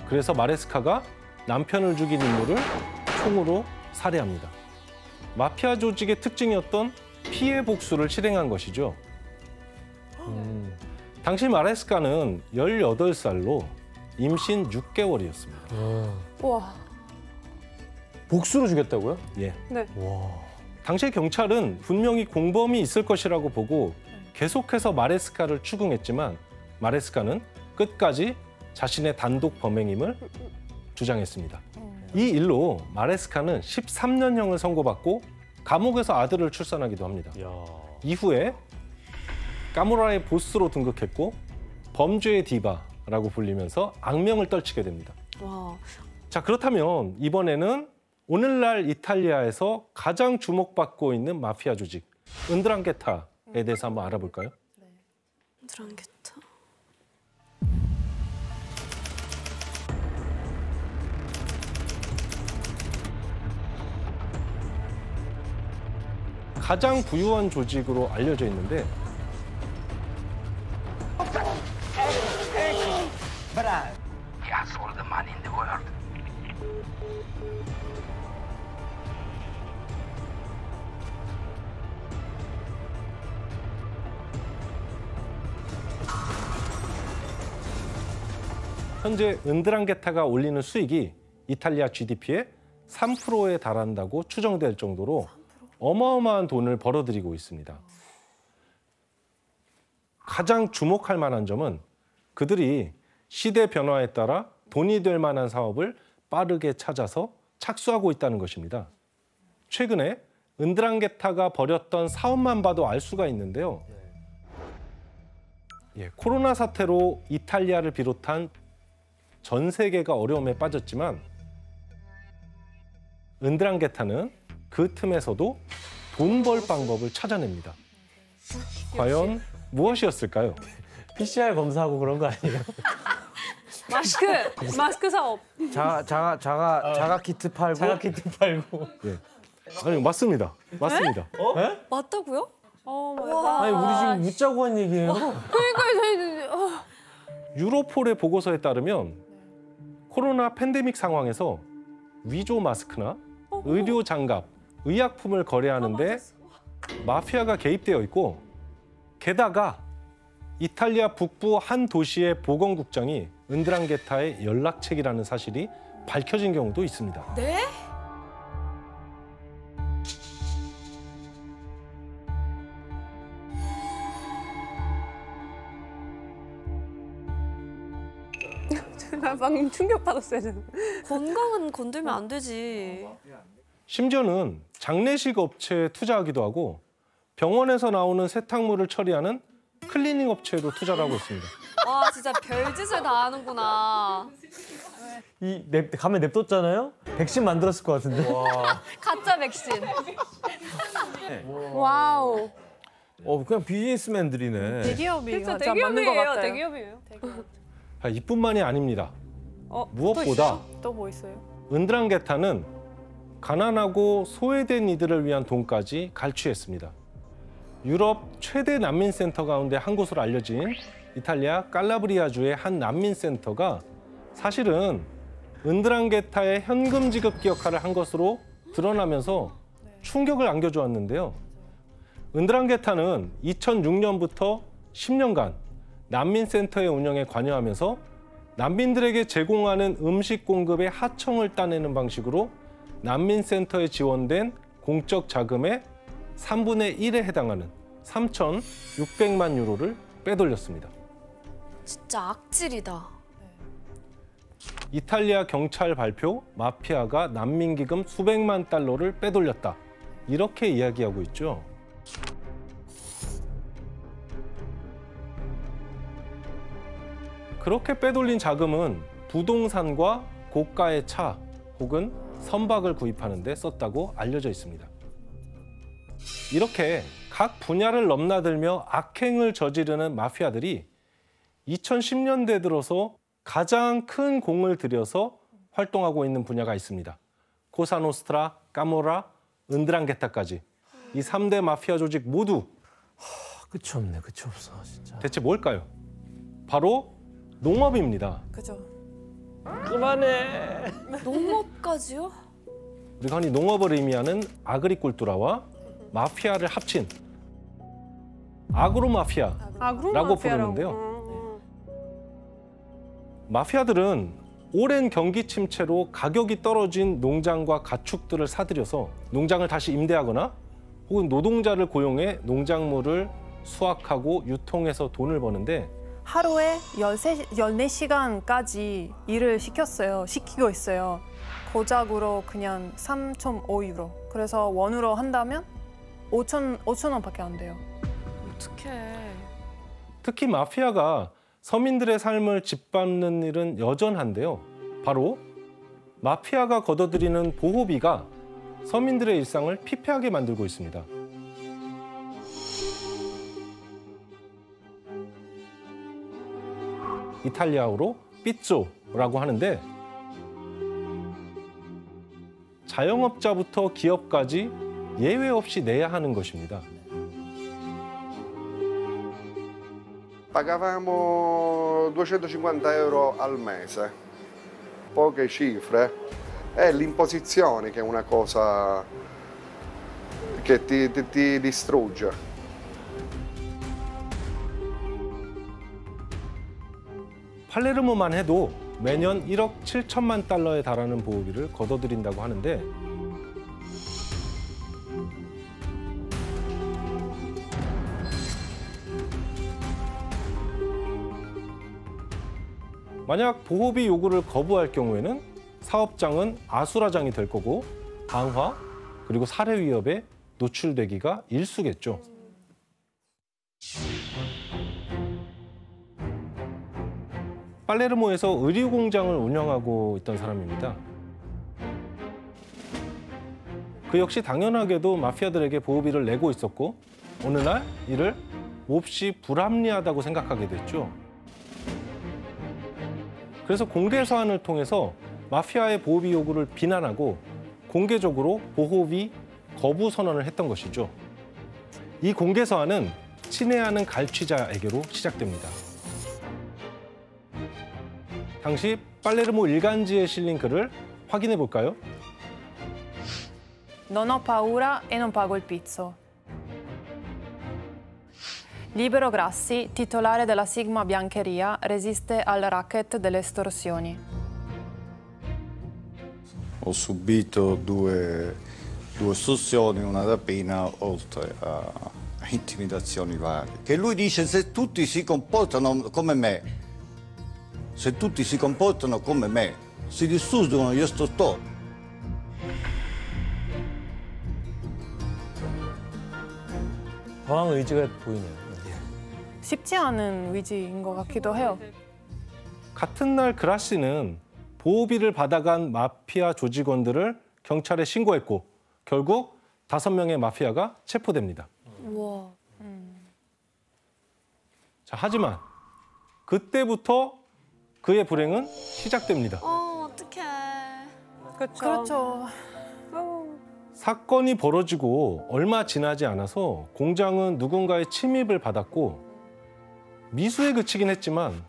그래서 마레스카가 남편을 죽인 인물을 총으로 살해합니다. 마피아 조직의 특징이었던 피해 복수를 실행한 것이죠. 당시 마레스카는 18살로 임신 6개월이었습니다. 와. 복수로 죽였다고요? 예. 네. 와. 당시 경찰은 분명히 공범이 있을 것이라고 보고 계속해서 마레스카를 추궁했지만 마레스카는 끝까지 자신의 단독 범행임을 주장했습니다. 이 일로 마레스카는 13년형을 선고받고 감옥에서 아들을 출산하기도 합니다. 이후에 까모라의 보스로 등극했고 범죄의 디바라고 불리면서 악명을 떨치게 됩니다. 와. 자, 그렇다면 이번에는 오늘날 이탈리아에서 가장 주목받고 있는 마피아 조직 은드랑게타에 대해서 한번 알아볼까요? 은드랑게타. 가장 부유한 조직으로 알려져 있는데 He has all the money in the world. 현재 은드랑게타가 올리는 수익이 이탈리아 GDP의 3%에 달한다고 추정될 정도로 어마어마한 돈을 벌어들이고 있습니다. 가장 주목할 만한 점은 그들이 시대 변화에 따라 돈이 될 만한 사업을 빠르게 찾아서 착수하고 있다는 것입니다. 최근에 은드랑게타가 벌였던 사업만 봐도 알 수가 있는데요. 코로나 사태로 이탈리아를 비롯한 전 세계가 어려움에 빠졌지만 은드랑게타는 그 틈에서도 돈 벌 방법을 찾아냅니다. 과연 무엇이었을까요? PCR 검사하고 그런 거 아니에요? 마스크 사업. 자가 키트 팔고. 자가 키트 팔고. 예. 아니 맞습니다. 맞습니다. 맞다고요? 와. 아니 우리 지금 웃자고 한 얘기예요. 그러니까 유로폴의 보고서에 따르면 코로나 팬데믹 상황에서 위조 마스크나 의료 장갑, 의약품을 거래하는데 마피아가 개입되어 있고 게다가 이탈리아 북부 한 도시의 보건국장이 은드랑게타의 연락책이라는 사실이 밝혀진 경우도 있습니다. 네? 나 방금 충격받았어요. 저는. 건강은 건들면 안 되지. 심지어는 장례식 업체에 투자하기도 하고 병원에서 나오는 세탁물을 처리하는 클리닝 업체에도 투자를 하고 있습니다. 와 진짜 별짓을 다 하는구나. 가면 냅뒀잖아요? 백신 만들었을 것 같은데. 가짜 백신. 와우. 그냥 비즈니스맨들이네. 대기업이 그쵸, 가장 맞는 것 같아요. 대기업이에요. 이뿐만이 아닙니다. 무엇보다 또 뭐 있어요? 은드랑게타는 가난하고 소외된 이들을 위한 돈까지 갈취했습니다. 유럽 최대 난민센터 가운데 한 곳으로 알려진 이탈리아 칼라브리아주의 한 난민센터가 사실은 은드랑게타의 현금 지급기 역할을 한 것으로 드러나면서 충격을 안겨주었는데요. 은드랑게타는 2006년부터 10년간 난민센터의 운영에 관여하면서 난민들에게 제공하는 음식 공급의 하청을 따내는 방식으로 난민센터에 지원된 공적 자금의 3분의 1에 해당하는 3,600만 유로를 빼돌렸습니다. 진짜 악질이다. 이탈리아 경찰 발표, 마피아가 난민기금 수백만 달러를 빼돌렸다. 이렇게 이야기하고 있죠. 그렇게 빼돌린 자금은 부동산과 고가의 차 혹은 선박을 구입하는 데 썼다고 알려져 있습니다. 이렇게 각 분야를 넘나들며 악행을 저지르는 마피아들이 2010년대 들어서 가장 큰 공을 들여서 활동하고 있는 분야가 있습니다. 코사노스트라, 까모라, 은드랑게타까지 이 3대 마피아 조직 모두 끝이 없네, 끝이 없어 진짜. 대체 뭘까요? 바로 농업입니다. 그죠. 그만해. 농업까지요? 우리가 흔히 농업을 의미하는 아그리kultura와 마피아를 합친 아그로마피아라고 부르는데요. 마피아들은 오랜 경기 침체로 가격이 떨어진 농장과 가축들을 사들여서 농장을 다시 임대하거나 혹은 노동자를 고용해 농작물을 수확하고 유통해서 돈을 버는데 하루에 14시간까지 일을 시키고 있어요. 고작으로 그냥 3.5유로. 그래서 원으로 한다면 5천 원밖에 안 돼요. 어떡해. 특히 마피아가 서민들의 삶을 짓밟는 일은 여전한데요. 바로 마피아가 걷어들이는 보호비가 서민들의 일상을 피폐하게 만들고 있습니다. 이탈리아어로 삐쪼라고 하는데 자영업자부터 기업까지 예외 없이 내야 하는 것입니다. Pagavamo 250 euro al mese, poche cifre. È l'imposizione che è una cosa che ti distrugge. 팔레르모만 해도 매년 1억 7천만 달러에 달하는 보호비를 거둬들인다고 하는데 만약 보호비 요구를 거부할 경우에는 사업장은 아수라장이 될 거고 방화 그리고 살해 위협에 노출되기가 일쑤겠죠. 팔레르모에서 의류 공장을 운영하고 있던 사람입니다. 그 역시 당연하게도 마피아들에게 보호비를 내고 있었고 어느 날 이를 몹시 불합리하다고 생각하게 됐죠. 그래서 공개 서한을 통해서 마피아의 보호비 요구를 비난하고 공개적으로 보호비 거부 선언을 했던 것이죠. 이 공개 서한은 친애하는 갈취자에게로 시작됩니다. 당시 팔레르모 일간지에 실린 글을 확인해 볼까요? Non ho paura e non pago il pizzo. Libero Grassi, titolare della Sigma Biancheria, resiste al racket delle estorsioni. Ho subito due estorsioni, una rapina, oltre a intimidazioni varie. Che lui dice se tutti si comportano come me, se tutti si comportano come me, si distruggono gli estortori. 저항 의지가 보이네요. 쉽지 않은 의지인 것 같기도 해요. 같은 날 그라시는 보호비를 받아간 마피아 조직원들을 경찰에 신고했고 결국 5명의 마피아가 체포됩니다. 우와. 자, 하지만 그때부터 그의 불행은 시작됩니다. 어떡해. 그렇죠. 사건이 벌어지고 얼마 지나지 않아서 공장은 누군가의 침입을 받았고 미수에 그치긴 했지만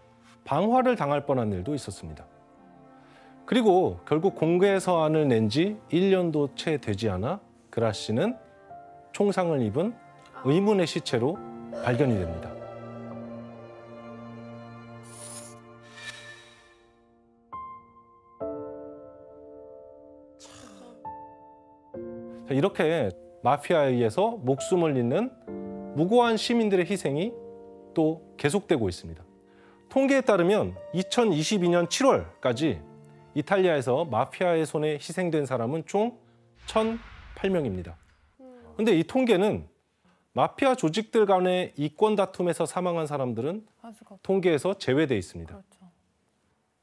방화를 당할 뻔한 일도 있었습니다. 그리고 결국 공개 서한을 낸 지 1년도 채 되지 않아 그라시는 총상을 입은 의문의 시체로 발견이 됩니다. 이렇게 마피아에 의해서 목숨을 잃는 무고한 시민들의 희생이 또 계속되고 있습니다. 통계에 따르면 2022년 7월까지 이탈리아에서 마피아의 손에 희생된 사람은 총 1,008명입니다. 그런데 이 통계는 마피아 조직들 간의 이권 다툼에서 사망한 사람들은 통계에서 제외돼 있습니다.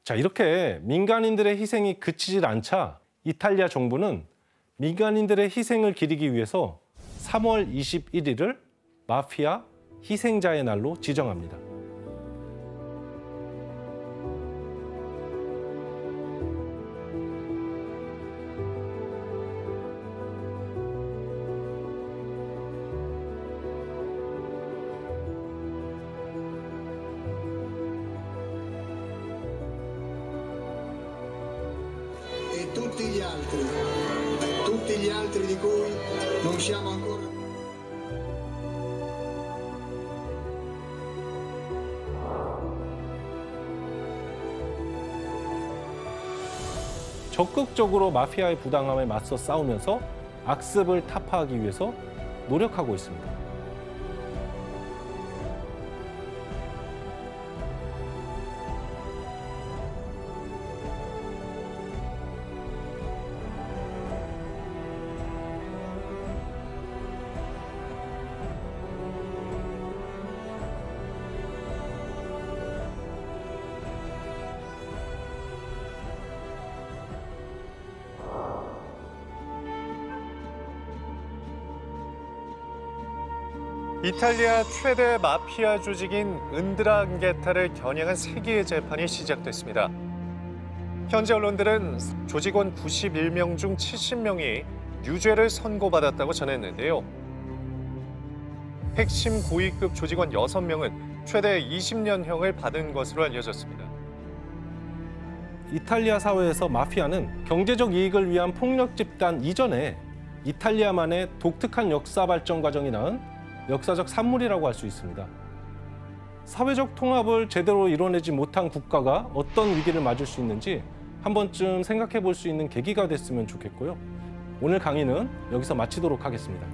자, 이렇게 민간인들의 희생이 그치질 않자 이탈리아 정부는 민간인들의 희생을 기리기 위해서 3월 21일을 마피아 희생자의 날로 지정합니다. E tutti gli altri di cui non siamo ancora. 적극적으로 마피아의 부당함에 맞서 싸우면서 악습을 타파하기 위해서 노력하고 있습니다. 이탈리아 최대 마피아 조직인 은드랑게타를 겨냥한 3개의 재판이 시작됐습니다. 현재 언론들은 조직원 91명 중 70명이 유죄를 선고받았다고 전했는데요. 핵심 고위급 조직원 6명은 최대 20년형을 받은 것으로 알려졌습니다. 이탈리아 사회에서 마피아는 경제적 이익을 위한 폭력 집단 이전에 이탈리아만의 독특한 역사 발전 과정이 낳은 역사적 산물이라고 할 수 있습니다. 사회적 통합을 제대로 이뤄내지 못한 국가가 어떤 위기를 맞을 수 있는지 한 번쯤 생각해 볼 수 있는 계기가 됐으면 좋겠고요. 오늘 강의는 여기서 마치도록 하겠습니다.